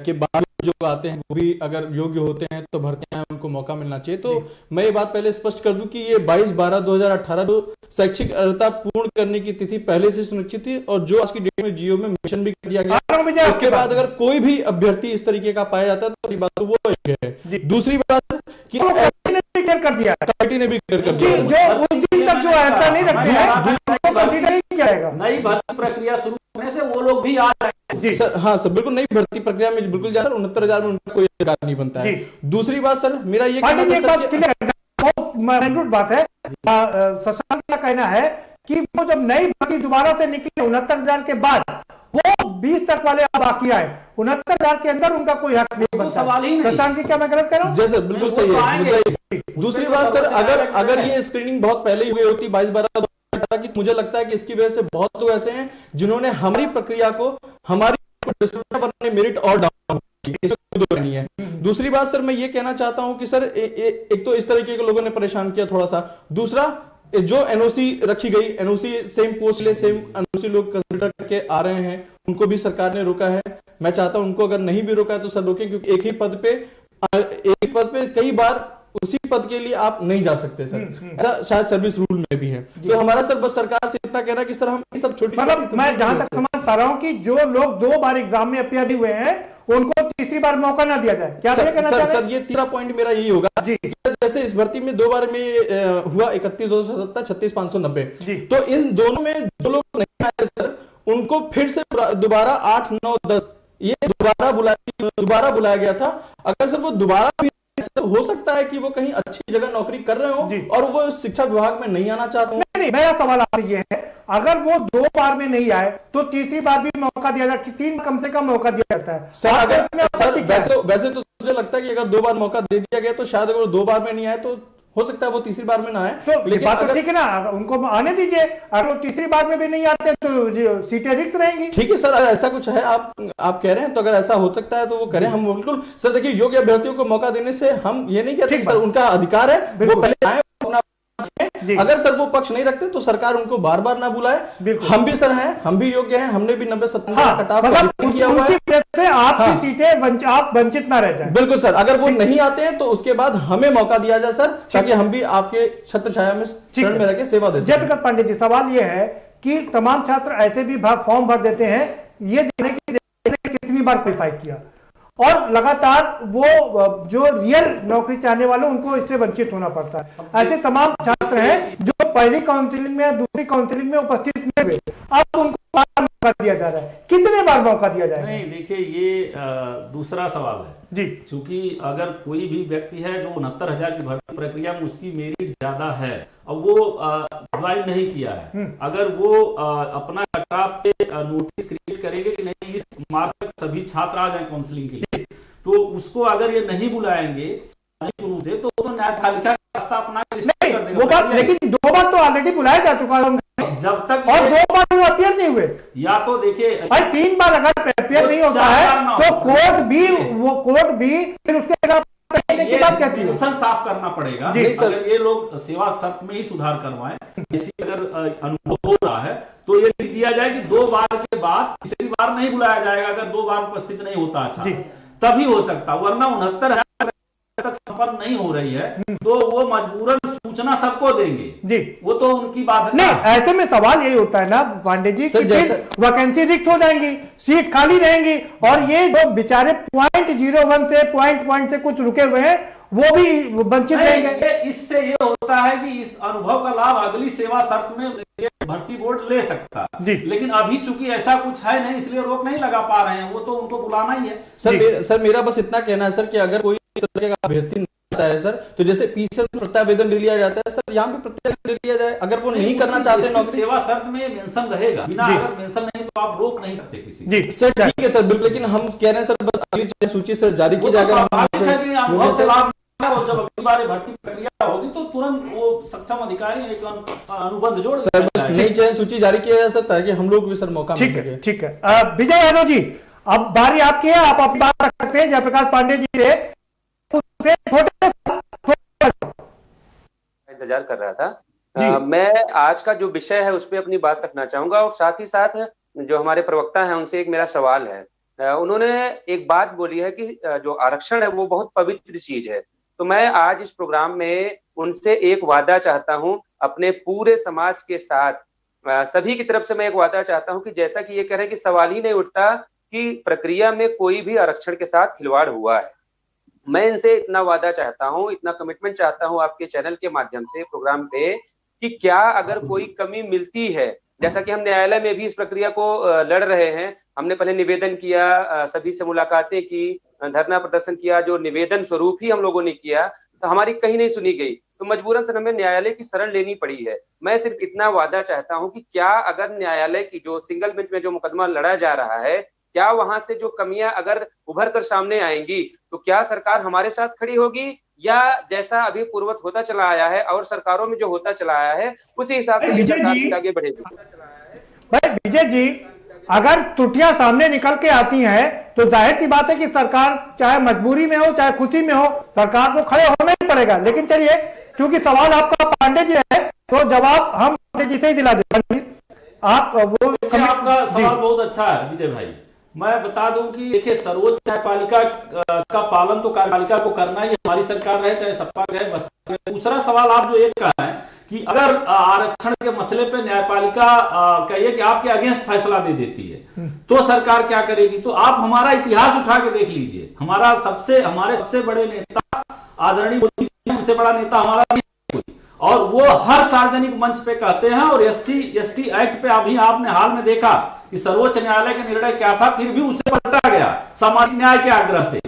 के बाद जो आते हैं वो भी अगर योग्य होते हैं तो भर्तियां हैं, उनको मौका मिलना चाहिए। तो मैं ये बात पहले स्पष्ट कर दूं कि ये 22/12/2018 जो शैक्षिक अर्हता पूर्ण करने की तिथि पहले से सुनिश्चित थी और जो आज की डेट में जियो में मेंशन भी कर दिया गया। उसके बाद अगर कोई भी अभ्यर्थी इस तरीके का पाया जाता है तो बात वो है। दूसरी बात कि कमेटी ने भी क्लियर कर दिया है, कमेटी ने भी क्लियर कर दिया जो उस दिन तक जो अर्हता नहीं रखी है उनको कंसीडर नहीं किया जाएगा। नई भर्ती प्रक्रिया शुरू होने से वो लोग भी आ रहे हैं जी सर। हाँ सर, बिल्कुल नई भर्ती प्रक्रिया में बिल्कुल जा रहा है। 69,000 में उनका कोई अधिकार नहीं बनता है। दूसरी बात सर, मेरा ये बात बात है, शशांक का कहना है कि वो जब नई भर्ती दोबारा से निकले 69,000 के बाद वो 20 तक वाले अब बाकी आए, 69,000 के अंदर उनका कोई हक नहीं बनता। सवाल ही नहीं। शशांक जी, क्या मैं गलत कह रहा हूँ? जी सर, बिल्कुल सही है। दूसरी बात सर, अगर ये स्क्रीनिंग बहुत पहले ही हुई होती 22/12 की, मुझे लगता है कि इसकी वजह से बहुत लोग ऐसे हैं जिन्होंने हमारी प्रक्रिया को, हमारी मेरिट और डाउन नहीं है। दूसरी बात सर, मैं ये कहना चाहता हूं कि सर एक तो इस तरीके के लोगों ने परेशान किया थोड़ा सा। दूसरा, जो एनओसी रखी गई, एनओसी सेम पोस्ट ले सेम एनओसी लोग कंसिडर करके आ रहे हैं, उनको भी सरकार ने रोका है। मैं चाहता हूं उनको अगर नहीं भी रोका है तो सर रोके, क्योंकि एक ही पद पे कई बार उसी पद के लिए आप नहीं जा सकते सर। ऐसा शायद सर्विस रूल में भी है। तो हमारा सर बस सरकार से इतना कहना कि सर हम ये सब छोटी, मतलब मैं जहां तक समझ पा रहा हूं कि जो लोग 2 बार एग्जाम में अपियर हुए हैं उनको तीसरी बार मौका ना दिया जाए। क्या सर ये तीसरा पॉइंट मेरा यही होगा जी। जैसे इस भर्ती में 2 बार में हुआ 31/270, 36/590, तो इन दोनों में जो लोग नहीं आए सर, उनको फिर से दोबारा 8, 9, 10 ये दोबारा बुलाया गया था। अगर सर वो दोबारा भी, हो सकता है कि वो कहीं अच्छी जगह नौकरी कर रहे हो और वो शिक्षा विभाग में नहीं आना चाहते हैं। नहीं, मेरा सवाल आपसे ये है, अगर वो 2 बार में नहीं आए तो तीसरी बार भी मौका दिया जाता है, 3 कम से कम मौका दिया जाता है सर। अगर वैसे तो मुझे लगता है कि अगर 2 बार मौका दे दिया गया तो शायद अगर वो 2 बार में नहीं आए तो हो सकता है वो तीसरी बार में ना आए। तो लेकिन बात तो ठीक है ना, उनको आने दीजिए। अगर वो तीसरी बार में भी नहीं आते तो सीटें रिक्त रहेंगी। ठीक है सर, अगर ऐसा कुछ है आप कह रहे हैं तो अगर ऐसा हो सकता है तो वो करें। हम बिल्कुल सर, देखिए योग्य अभ्यर्थियों को मौका देने से हम ये नहीं कहते सर, उनका अधिकार है, वो पहले आए अपना। अगर सर वो पक्ष नहीं रखते तो सरकार उनको बार बार ना बुलाए। हम भी सर हैं, हम भी योग्य हैं, हमने भी 90-97 कटाव किया हुआ है। आपकी सीटें आप वंचित ना रह जाए। बिल्कुल सर, अगर वो नहीं आते हैं तो उसके बाद हमें मौका दिया जाए सर, ताकि हम भी आपके छत्र छाया में शरण में रह के सेवा दे सकें। जयप्रकाश पांडे जी, सवाल ये है कि तमाम छात्र ऐसे भी फॉर्म भर देते हैं ये देखने की कितनी बार क्वालिफाई किया, और लगातार वो जो रियल नौकरी चाहने वाले उनको इससे वंचित होना पड़ता है। ऐसे तमाम छात्र हैं जो पहली काउंसलिंग में, दूसरी काउंसलिंग में उपस्थित नहीं हुए, अब उनको बार मौका दिया जा रहा है। कितने बार मौका दिया जाएगा? नहीं, देखिए ये दूसरा सवाल है जी, क्योंकि अगर कोई भी व्यक्ति है जो 69,000 की भर्ती प्रक्रिया में उसकी मेरिट ज्यादा है और वो ज्वाइन नहीं किया है, अगर वो अपना कटाव पे नोटिस क्रिएट करेंगे कि नहीं इस मार्क तक सभी छात्र आ जाए काउंसलिंग के लिए, तो उसको अगर ये नहीं बुलाएंगे रूप से तो न्यायपालिका का रास्ता अपना वो बात, लेकिन 2 बार तो ऑलरेडी बुलाया जा चुका है जब तक, और 2 बार वो अपियर नहीं हुए। या तो देखिए भाई 3 बार अगर अपियर नहीं होता है तो कोर्ट भी फिर उसके की बात कहती है, साफ करना पड़ेगा। अगर ये लोग सेवा शर्त में ही सुधार करवाएं, किसी अगर अनुभव हो रहा है तो ये लिख दिया जाए कि 2 बार के बाद तीसरी बार नहीं बुलाया जाएगा। अगर 2 बार उपस्थित नहीं होता अच्छा तभी हो सकता, वरना 69,000 तक संपन्न नहीं हो रही है तो वो मजबूरन सूचना सबको देंगे जी, वो तो उनकी बात नहीं। ऐसे में सवाल यही होता है ना पांडे जी कि वैकेंसी रिक्त हो जाएंगी, सीट खाली रहेंगी, और ये जो बेचारे 0.01 से पॉइंट से कुछ रुके हुए हैं वो भी वंचित रहेंगे। इससे ये होता है कि इस अनुभव का लाभ अगली सेवा शर्त में भर्ती बोर्ड ले सकता है, लेकिन अभी चूंकि ऐसा कुछ है नहीं इसलिए रोक नहीं लगा पा रहे हैं, वो तो उनको बुलाना ही है। सर मेरा बस इतना कहना है सर कि अगर कोई तरह का अभ्यर्थी आता है सर, तो जैसे पीसीएस में प्रत्यावेदन ले लिया जाता है सर, यहाँ पे प्रत्यावेदन ले लिया जाए। अगर वो नहीं करना चाहते नौकरी, सेवा शर्त में मेंशन रहेगा, बिना अगर मेंशन नहीं तो आप रोक नहीं सकते किसी जी सर। ठीक है सर, बिल्कुल, लेकिन हम कह रहे हैं सर बस अगली सूची सर जारी की जाएगा। और जब अगली बार भर्ती प्रक्रिया होगी तो तुरंत वो सक्षम अधिकारी एक अनुबंध जोड़ सर, बस नई चयन सूची जारी किया जाए सर, ताकि हम लोग भी सर मौका मिल सके। ठीक है, विजय यादव जी, अब बारी आपकी है, आप अपनी बात रख सकते हैं। जयप्रकाश पांडे जी से इंतजार कर रहा था मैं आज का जो विषय है उस पर अपनी बात रखना चाहूंगा, और साथ ही साथ जो हमारे प्रवक्ता हैं उनसे एक मेरा सवाल है। उन्होंने एक बात बोली है कि जो आरक्षण है वो बहुत पवित्र चीज है। तो मैं आज इस प्रोग्राम में उनसे एक वादा चाहता हूं, अपने पूरे समाज के साथ सभी की तरफ से मैं एक वादा चाहता हूं कि जैसा कि ये कह रहे हैं कि सवाल ही नहीं उठता कि प्रक्रिया में कोई भी आरक्षण के साथ खिलवाड़ हुआ है। मैं इनसे इतना वादा चाहता हूं, इतना कमिटमेंट चाहता हूं आपके चैनल के माध्यम से प्रोग्राम पे, कि क्या अगर कोई कमी मिलती है, जैसा कि हम न्यायालय में भी इस प्रक्रिया को लड़ रहे हैं, हमने पहले निवेदन किया, सभी से मुलाकातें की, धरना प्रदर्शन किया, जो निवेदन स्वरूप ही हम लोगों ने किया, तो हमारी कहीं नहीं सुनी गई, तो मजबूरन से हमें न्यायालय की शरण लेनी पड़ी है। मैं सिर्फ इतना वादा चाहता हूं कि क्या अगर न्यायालय की जो सिंगल बेंच में जो मुकदमा लड़ा जा रहा है, क्या वहां से जो कमियां अगर उभर कर सामने आएंगी तो क्या सरकार हमारे साथ खड़ी होगी, या जैसा अभी पूर्ववत होता चला आया है और सरकारों में जो होता चला आया है उसी हिसाब से सरकार आगे बढ़ेगी? भाई विजय जी, अगर त्रुटियां सामने निकल के आती हैं तो जाहिर सी बात है कि सरकार चाहे मजबूरी में हो चाहे खुशी में हो, सरकार को खड़े होना ही पड़ेगा। लेकिन चलिए, चूंकि सवाल आपका पांडे जी है तो जवाब हम पांडे जी से ही दिला दें। आप वो आपका सवाल बहुत अच्छा है विजय भाई। मैं बता दूं कि देखिए, सर्वोच्च न्यायपालिका का पालन तो कार्यपालिका को करना ही, हमारी सरकार रहे चाहे सत्ता रहे, बस। दूसरा सवाल आप जो एक कहा है कि अगर आरक्षण के मसले पे न्यायपालिका कहिए कि आपके अगेंस्ट फैसला दे देती है तो सरकार क्या करेगी, तो आप हमारा इतिहास उठा के देख लीजिए। हमारे सबसे बड़े नेता आदरणीय मोदी जी, हमसे बड़ा नेता हमारा नहीं कोई, और वो हर सार्वजनिक मंच पे कहते हैं, और SC/ST एक्ट पे अभी आपने हाल में देखा कि सर्वोच्च न्यायालय का निर्णय क्या था, फिर भी उसे पलटा गया सामाजिक न्याय के आग्रह से।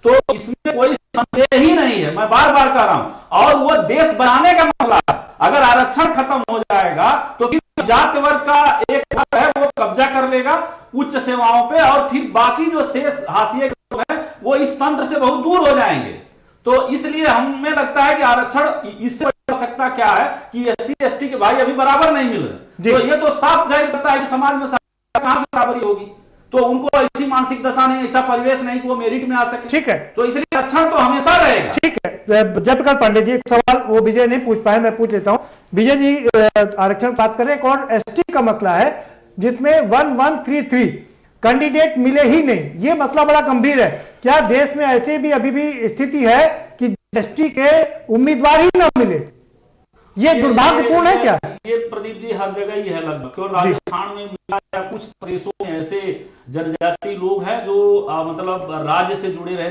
तो इसमें कोई संदेह ही नहीं है, मैं बार बार कह रहा हूं। और वो देश बनाने का मसला है। अगर आरक्षण खत्म हो जाएगा तो फिर जाति वर्ग का एक वर्ग है वो कब्जा कर लेगा उच्च सेवाओं पे, और फिर बाकी जो शेष हाशिए के लोग हैं वो इस तंत्र से बहुत दूर हो जाएंगे। तो इसलिए हमें लगता है कि आरक्षण इससे बढ़ सकता क्या है कि SC/ST के भाई अभी बराबर नहीं मिल रहे, तो ये तो साफ जाहिर पता है कि समाज में कहां से बराबरी होगी। तो उनको ऐसी मानसिक दशा नहीं, ऐसा परिवेश नहीं कि वो मेरिट में आ सके। ठीक है, तो इसलिए आरक्षण तो हमेशा रहेगा। ठीक है, जयप्रकाश पांडे जी, एक सवाल वो विजय नहीं पूछ पाए, मैं पूछ लेता हूं। विजय जी, आरक्षण बात करें, एक और ST का मसला है जिसमें 1133 कैंडिडेट मिले ही नहीं, ये मसला बड़ा गंभीर है। क्या देश में ऐसी भी अभी भी स्थिति है कि ST के उम्मीदवार ही ना मिले? ये दुर्भाग्यपूर्ण है क्या? ये प्रदीप जी हर जगह ही है लगभग, क्योंकि राजस्थान में या कुछ प्रदेशों में ऐसे जनजाति लोग हैं जो मतलब राज्य से जुड़े रहे,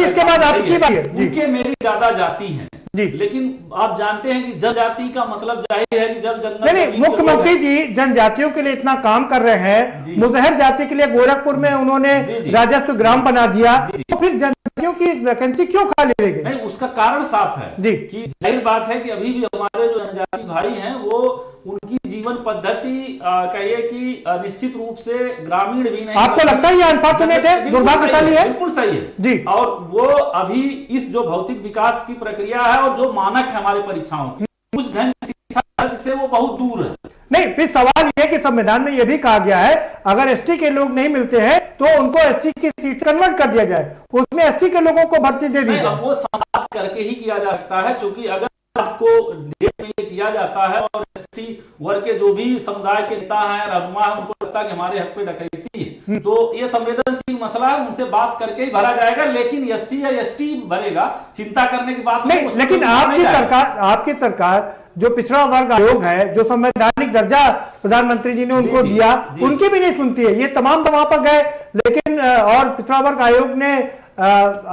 इसके बाद आपकी बात है, उनके मेरी ज्यादा जाति हैं जी। लेकिन आप जानते हैं कि जनजाति का मतलब जाहिर है कि जब जंगल नहीं, मुख्यमंत्री जी जनजातियों के लिए इतना काम कर रहे हैं, मुजहर जाति के लिए गोरखपुर में उन्होंने राजस्व ग्राम बना दिया, तो फिर जनजातियों की वैकेंसी क्यों खाली रह गई? नहीं, उसका कारण साफ है जी कि जाहिर बात है कि अभी भी हमारे जो जनजाति भाई हैं वो उनकी जीवन पद्धति कहिए कि निश्चित रूप से ग्रामीण भी नहीं। आपको लगता है ये अनफॉर्चुनेट है, दुर्भाग्यशाली है? बिल्कुल सही है जी। और वो अभी इस जो भौतिक विकास की प्रक्रिया है और जो मानक है हमारे परीक्षाओं की, उस ढंग से वो बहुत दूर है। नहीं, फिर सवाल यह कि संविधान में यह भी कहा गया है अगर ST के लोग नहीं मिलते हैं तो उनको ST की सीट कन्वर्ट कर दिया जाए, उसमें ST के लोगों को भर्ती दे दी जाए। वो समाप्त करके ही किया जा सकता है, क्योंकि अगर आपको डेट में ये किया जाता है और ST वर्ग के जो भी समुदाय के नेता हैं, रहनुमा है, उनको लगता है कि हमारे हक पे डकैती है, तो ये संवेदनशील मसला है, उनसे बात करके ही भरा जाएगा। लेकिन SC या ST भरेगा, चिंता करने की बात नहीं। लेकिन आपकी सरकार जो पिछड़ा वर्ग आयोग है, जो संवैधानिक दर्जा प्रधानमंत्री जी ने उनको दिया, उनकी भी नहीं सुनती है। ये तमाम वहां पर गए, लेकिन और पिछड़ा वर्ग आयोग ने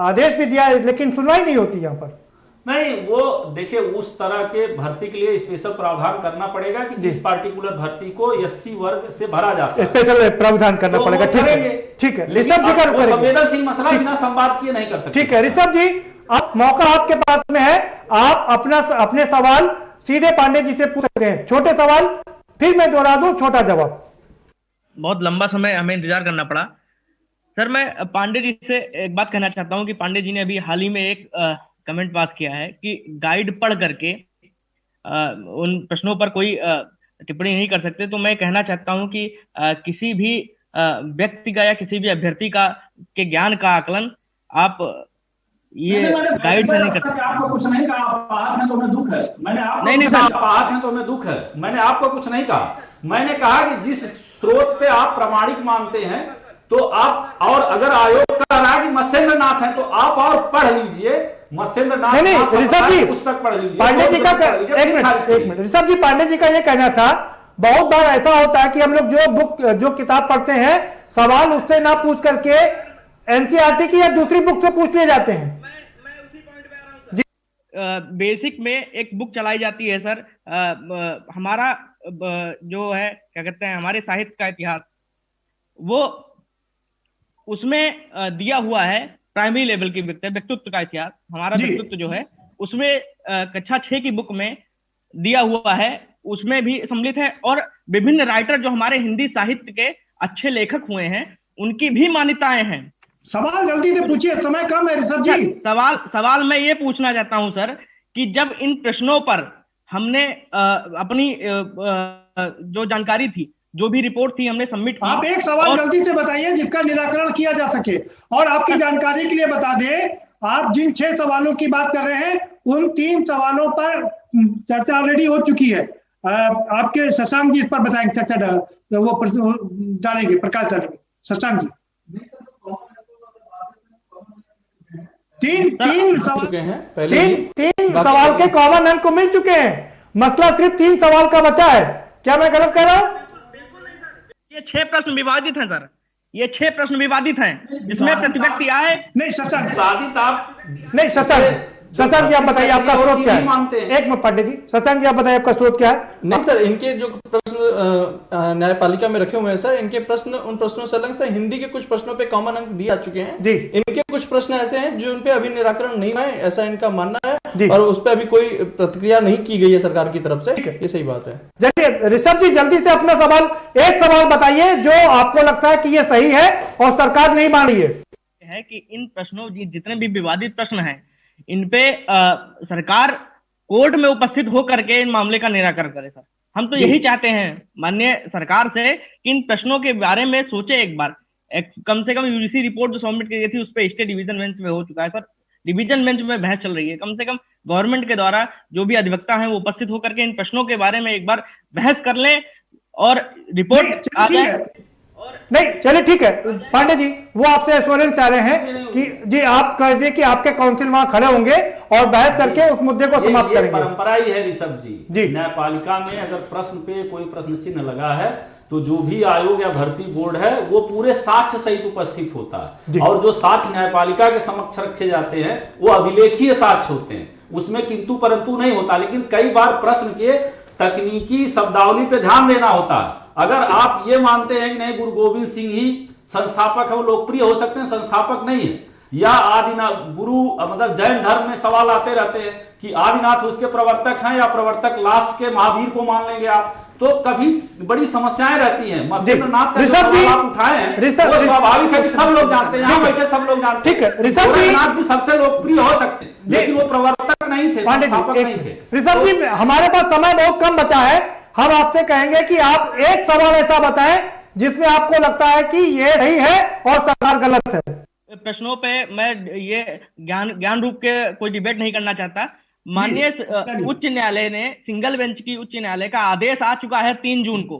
आदेश भी दिया, लेकिन सुनवाई नहीं होती यहाँ पर। नहीं, वो देखिए उस तरह के भर्ती के लिए स्पेशल प्रावधान करना पड़ेगा कि इस पार्टिकुलर भर्ती को SC वर्ग से भरा जाता है, स्पेशल प्रावधान करना पड़ेगा। ठीक है ऋषभ जी, संवेदनशील मसला बिना संवाद किए नहीं कर सकते। ठीक है ऋषभ जी, आप मौका आपके पास में है, आप अपने सवाल सीधे पांडे जी से पूछ सकते हैं। छोटे सवाल फिर मैं दोहरा दूं, छोटा जवाब। बहुत लंबा समय हमें इंतजार करना पड़ा। सर, मैं पांडे जी से एक बात कहना चाहता हूं कि पांडे जी ने अभी हाल ही में एक कमेंट पास किया है कि गाइड पढ़ करके उन प्रश्नों पर कोई टिप्पणी नहीं कर सकते। तो मैं कहना चाहता हूं कि किसी भी व्यक्ति का या किसी भी अभ्यर्थी का के ज्ञान का आकलन आप ये गाइड नहीं करते। आपको कुछ नहीं कहा, आप आहत हैं तो मैं दुख है। मैंने आपको नहीं कहा आप आहत हैं तो मैं दुख है। मैंने आपको कुछ नहीं कहा। मैंने कहा कि जिस स्रोत पे आप प्रामाणिक मानते हैं तो आप, और अगर आयोग कह रहा है कि मत्स्येंद्र नाथ है तो आप और पढ़ लीजिए मत्स्येंद्र नाथ। नहीं ऋषभ जी, पुस्तक पढ़ लीजिए पांडे जी का एक मिनट ऋषभ जी, पांडे जी का ये कहना था बहुत बार ऐसा होता है कि हम लोग जो किताब पढ़ते हैं सवाल उससे ना पूछ करके एनसीईआरटी की या दूसरी बुक से पूछ लिए जाते हैं। बेसिक में एक बुक चलाई जाती है सर, हमारा जो है क्या कहते हैं हमारे साहित्य का इतिहास, वो उसमें दिया हुआ है प्राइमरी लेवल की व्यक्तित्व का इतिहास, हमारा व्यक्तित्व जो है उसमें कक्षा 6 की बुक में दिया हुआ है, उसमें भी सम्मिलित है। और विभिन्न राइटर जो हमारे हिंदी साहित्य के अच्छे लेखक हुए हैं उनकी भी मान्यताएं हैं। सवाल जल्दी से पूछिए, समय कम है ऋषभ जी। सवाल मैं ये पूछना चाहता हूं सर कि जब इन प्रश्नों पर हमने अपनी जो जानकारी थी, जो भी रिपोर्ट थी, हमने सबमिट की। आप एक सवाल जल्दी से बताइए जिसका निराकरण किया जा सके। और आपकी जानकारी के लिए बता दें, आप जिन 6 सवालों की बात कर रहे हैं उन 3 सवालों पर चर्चा ऑलरेडी हो चुकी है। आपके शशांक जी इस पर बताएंगे, चर्चा वो डालेंगे, प्रकाश डालेंगे। शशांक जी, तीन सवाल के कॉमन अंक को मिल चुके हैं, मतलब सिर्फ 3 सवाल का बचा है। क्या मैं गलत कह रहा हूं? ये 6 प्रश्न विवादित हैं सर, ये 6 प्रश्न विवादित हैं, जिसमें प्रतिव्यक्ति आए। नहीं शशांक, विवादित आप नहीं शशांक जी आप बताइए आपका स्रोत क्या है? एक मिनट पांडे जी, शशांक जी आप बताइए आपका स्रोत क्या है? नहीं सर, इनके जो प्रश्न न्यायपालिका में रखे हुए हैं सर, इनके प्रश्न उन प्रश्नों से अलग से हिंदी के कुछ प्रश्नों पे कॉमन अंक दिए जा चुके हैं जी। इनके कुछ प्रश्न ऐसे हैं जो उन पे अभी निराकरण नहीं है, ऐसा इनका मानना है, और उस पर अभी कोई प्रतिक्रिया नहीं की गई है सरकार की तरफ से। ये सही बात है। चलिए ऋषभ जी जल्दी से अपना सवाल, एक सवाल बताइए जो आपको लगता है कि ये सही है और सरकार नहीं मान रही है। कि इन प्रश्नों जितने भी विवादित प्रश्न हैं इन पे सरकार कोर्ट में उपस्थित होकर के इन मामले का निराकरण करे सर। हम तो यही चाहते हैं माननीय सरकार से कि इन प्रश्नों के बारे में सोचे एक बार। कम से कम यूजीसी रिपोर्ट जो सबमिट की गई थी उस पर स्टे डिवीजन बेंच में हो चुका है सर, डिवीजन बेंच में बहस चल रही है। कम से कम गवर्नमेंट के द्वारा जो भी अधिवक्ता हैं वो उपस्थित होकर के इन प्रश्नों के बारे में एक बार बहस कर लें और रिपोर्ट आ जाए। नहीं चलिए ठीक है पांडे जी, वो आपसे एश्योरेंस चाह रहे हैं कि जी आप कह दें कि आपके काउंसिल वहां खड़े होंगे और बहस करके उस मुद्दे को समाप्त करेंगे। परंपरा ही है ऋषभ जी, न्यायपालिका में अगर प्रश्न पे कोई प्रश्न चिन्ह लगा है तो जो भी आयोग या भर्ती बोर्ड है वो पूरे साक्ष्य सहित उपस्थित होता है, और जो साक्ष्य न्यायपालिका के समक्ष रखे जाते हैं वो अभिलेखीय साक्ष्य होते हैं, उसमें किंतु परंतु नहीं होता। लेकिन कई बार प्रश्न के तकनीकी शब्दावली पे ध्यान देना होता है। अगर आप ये मानते हैं कि नहीं गुरु गोविंद सिंह ही संस्थापक है, वो लोकप्रिय हो सकते हैं, संस्थापक नहीं है, या आदिनाथ गुरु मतलब जैन धर्म में सवाल आते रहते हैं कि आदिनाथ उसके प्रवर्तक हैं या प्रवर्तक लास्ट के महावीर को मान लेंगे आप, तो कभी बड़ी समस्याएं रहती हैं। मत्स्येंद्रनाथ का सवाल आप उठाए हैं वो स्वाभाविक है कि सब लोग जानते हैं, यहाँ बैठे सब लोग जानते हैं। ऋषभ जी सबसे लोकप्रिय हो सकते हैं लेकिन वो प्रवर्तक नहीं थे, संस्थापक नहीं थे। ऋषभ जी हमारे पास समय बहुत कम बचा है, हम आपसे कहेंगे कि आप एक सवाल ऐसा बताएं जिसमें आपको लगता है कि ये सही है और सरकार गलत है। प्रश्नों पे मैं ये ज्ञान रूप के कोई डिबेट नहीं करना चाहता। माननीय उच्च न्यायालय ने, सिंगल बेंच की उच्च न्यायालय का आदेश आ चुका है 3 जून को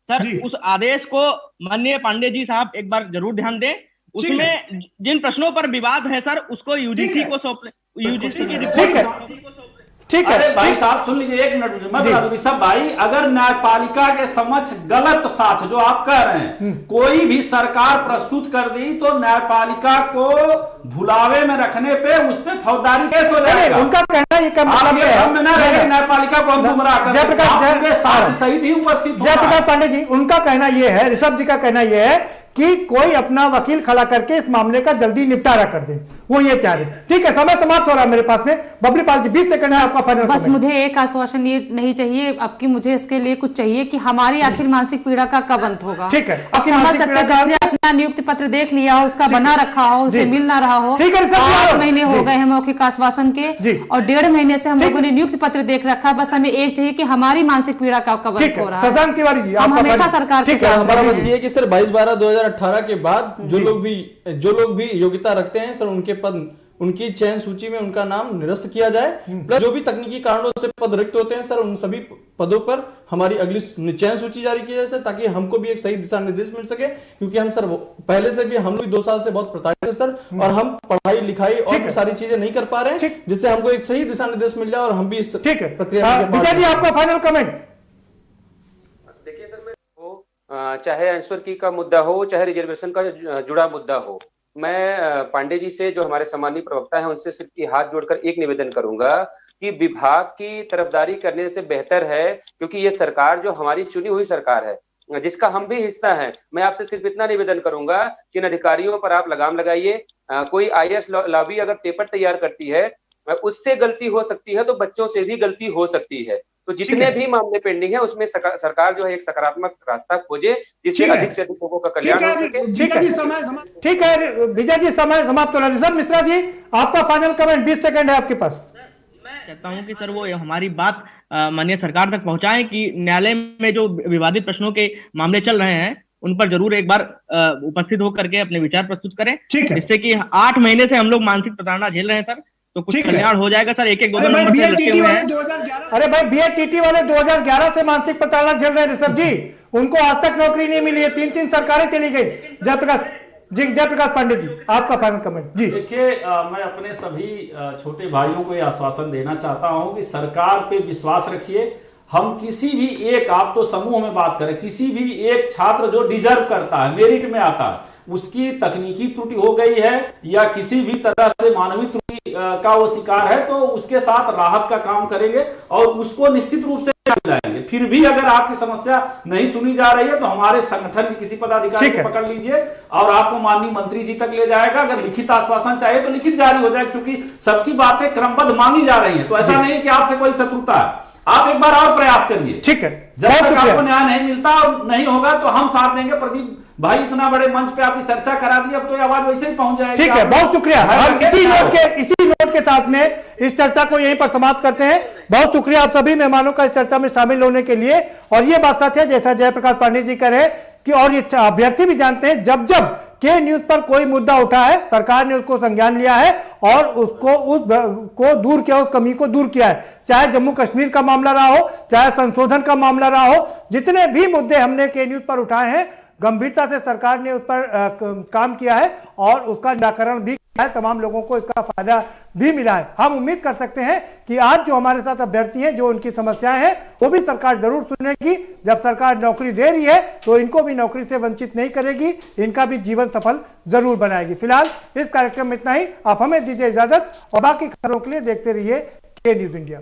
सर, उस आदेश को माननीय पांडे जी साहब एक बार जरूर ध्यान दें। उसमें जिन प्रश्नों पर विवाद है सर उसको यूजीसी को सौंप, यूजीसी की रिपोर्ट। ठीक है अरे भाई साहब सुन लीजिए एक मिनट, मैं बता दूं ऋषभ भाई, अगर न्यायपालिका के समक्ष गलत साक्ष्य जो आप कह रहे हैं कोई भी सरकार प्रस्तुत कर दी तो न्यायपालिका को भुलावे में रखने पे उस पे फौजदारी केस हो जाएगा। उनका कहना ये न्यायपालिका को हम गुमराह कर साक्ष्य सहित ही उपस्थित। जयप्रकाश पांडे जी उनका कहना यह है, ऋषभ जी का कहना यह है कि कोई अपना वकील खड़ा करके इस मामले का जल्दी निपटारा कर दे, वो ये चाह रहे। ठीक है समय समाप्त हो रहा है मेरे पास में। बबली पाल जी 20 सेकंड है आपका फाइनल। बस मुझे एक आश्वासन ये नहीं चाहिए आपकी, मुझे इसके लिए कुछ चाहिए कि हमारी आखिर मानसिक पीड़ा का कब अंत होगा। ठीक है जिसने अपना नियुक्ति पत्र देख लिया हो, उसका बना रखा हो, उसे मिल ना रहा हो। 8 महीने हो गए हैं मौखिक आश्वासन के और 1.5 महीने से हम लोगों ने नियुक्ति पत्र देख रखा। बस हमें एक चाहिए कि हमारी मानसिक पीड़ा का कब अंत हो रहा है। शशांक तिवारी जी हम हमेशा सरकार के साथ। हमारा बस ये कि सर 22/12/2018 के बाद जो लोग भी योग्यता रखते हैं सर उनके पद उनकी चयन सूची में उनका नाम निरस्त किया जाए। प्लस जो भी तकनीकी कारणों से पद रिक्त होते हैं सर, उन सभी पदों पर हमारी अगली चयन सूची जारी की जाए सर, ताकि हमको भी एक सही दिशा निर्देश मिल सके। क्योंकि हम सर पहले से भी हम लोग 2 साल से बहुत प्रताड़ित है सर, और हम पढ़ाई लिखाई और सारी चीजें नहीं कर पा रहे हैं, जिससे हमको एक सही दिशा निर्देश मिल जाए और हम भी इस प्रक्रिया। विजय जी, आपका फाइनल कमेंट। देखिए सर, मैं चाहे अंशवर की का मुद्दा हो, चाहे रिजर्वेशन का जुड़ा मुद्दा हो, मैं पांडे जी से, जो हमारे सम्मानीय प्रवक्ता हैं, उनसे सिर्फ हाथ जोड़कर एक निवेदन करूंगा कि विभाग की तरफदारी करने से बेहतर है, क्योंकि ये सरकार जो हमारी चुनी हुई सरकार है, जिसका हम भी हिस्सा हैं, मैं आपसे सिर्फ इतना निवेदन करूंगा कि इन अधिकारियों पर आप लगाम लगाइए। कोई IAS लॉबी अगर पेपर तैयार करती है, उससे गलती हो सकती है तो बच्चों से भी गलती हो सकती है। तो जितने भी मामले पेंडिंग है, उसमें सरकार जो है एक सकारात्मक रास्ता खोजे, जिससे अधिक से अधिक लोगों का कल्याण हो सके। ठीक है विजय जी, समय समाप्त हो रहा है। ऋषभ मिश्रा जी, आपका फाइनल कमेंट, 20 सेकंड है आपके पास। मैं कहता हूं कि सर वो हमारी बात माननीय सरकार तक पहुंचाएं कि न्यायालय में जो विवादित प्रश्नों के मामले चल रहे हैं, उन पर जरूर एक बार उपस्थित होकर के अपने विचार प्रस्तुत करें, जिससे कि 8 महीने से हम लोग मानसिक प्रताड़ना झेल रहे हैं सर, तो कुछ कल्याण हो जाएगा सर। 1-1, 2-2 नंबर से लटके हुए हैं। अरे भाई, BATT वाले 2011 से मानसिक प्रताड़ना झेल रहे हैं ऋषभ जी, उनको आज तक नौकरी नहीं मिली है, 3-3 सरकारें चली गई। जयप्रकाश पांडे जी, आपका फाइनल कमेंट। जी देखिए, मैं अपने सभी छोटे भाइयों को यह आश्वासन देना चाहता हूं कि सरकार पे विश्वास रखिए। हम किसी भी एक, आप तो समूह में बात करें, किसी भी एक छात्र जो डिजर्व करता है, मेरिट में आता है, उसकी तकनीकी त्रुटि हो गई है या किसी भी तरह से मानवीय त्रुटि का वो शिकार है, तो उसके साथ राहत का काम करेंगे और उसको निश्चित रूप से लाएंगे। फिर भी अगर आपकी समस्या नहीं सुनी जा रही है तो हमारे संगठन के किसी पदाधिकारी को पकड़ लीजिए और आपको माननीय मंत्री जी तक ले जाएगा। अगर लिखित आश्वासन चाहिए तो लिखित जारी हो जाए, क्योंकि सबकी बातें क्रमबद्ध मांगी जा रही है। तो ऐसा नहीं है कि आपसे कोई शत्रुता है, आप एक बार और प्रयास करिए। ठीक है, जब तक आपको न्याय नहीं मिलता और नहीं होगा तो हम साथ देंगे। प्रदीप भाई, इतना बड़े मंच पे आपकी चर्चा करा दी, अब तो आवाज वैसे ही पहुंच जाएगी। ठीक है, बहुत शुक्रिया। हम इसी नोट के साथ में इस चर्चा को यहीं पर समाप्त करते हैं। बहुत शुक्रिया आप सभी मेहमानों का इस चर्चा में शामिल होने के लिए। और ये बात सच है, जैसा जयप्रकाश पांडे जी कह रहे कि, और ये अभ्यर्थी भी जानते हैं, जब जब के न्यूज पर कोई मुद्दा उठा है, सरकार ने उसको संज्ञान लिया है और उसको दूर किया, उस कमी को दूर किया है। चाहे जम्मू कश्मीर का मामला रहा हो, चाहे संशोधन का मामला रहा हो, जितने भी मुद्दे हमने के न्यूज पर उठाए हैं, गंभीरता से सरकार ने उस पर काम किया है और उसका निराकरण भी किया है। तमाम लोगों को इसका फायदा भी मिला है। हम उम्मीद कर सकते हैं कि आज जो हमारे साथ अभ्यर्थी हैं, जो उनकी समस्याएं हैं, वो भी सरकार जरूर सुनेगी। जब सरकार नौकरी दे रही है तो इनको भी नौकरी से वंचित नहीं करेगी, इनका भी जीवन सफल जरूर बनाएगी। फिलहाल इस कार्यक्रम में इतना ही। आप हमें दीजिए इजाजत और बाकी खबरों के लिए देखते रहिए के न्यूज इंडिया।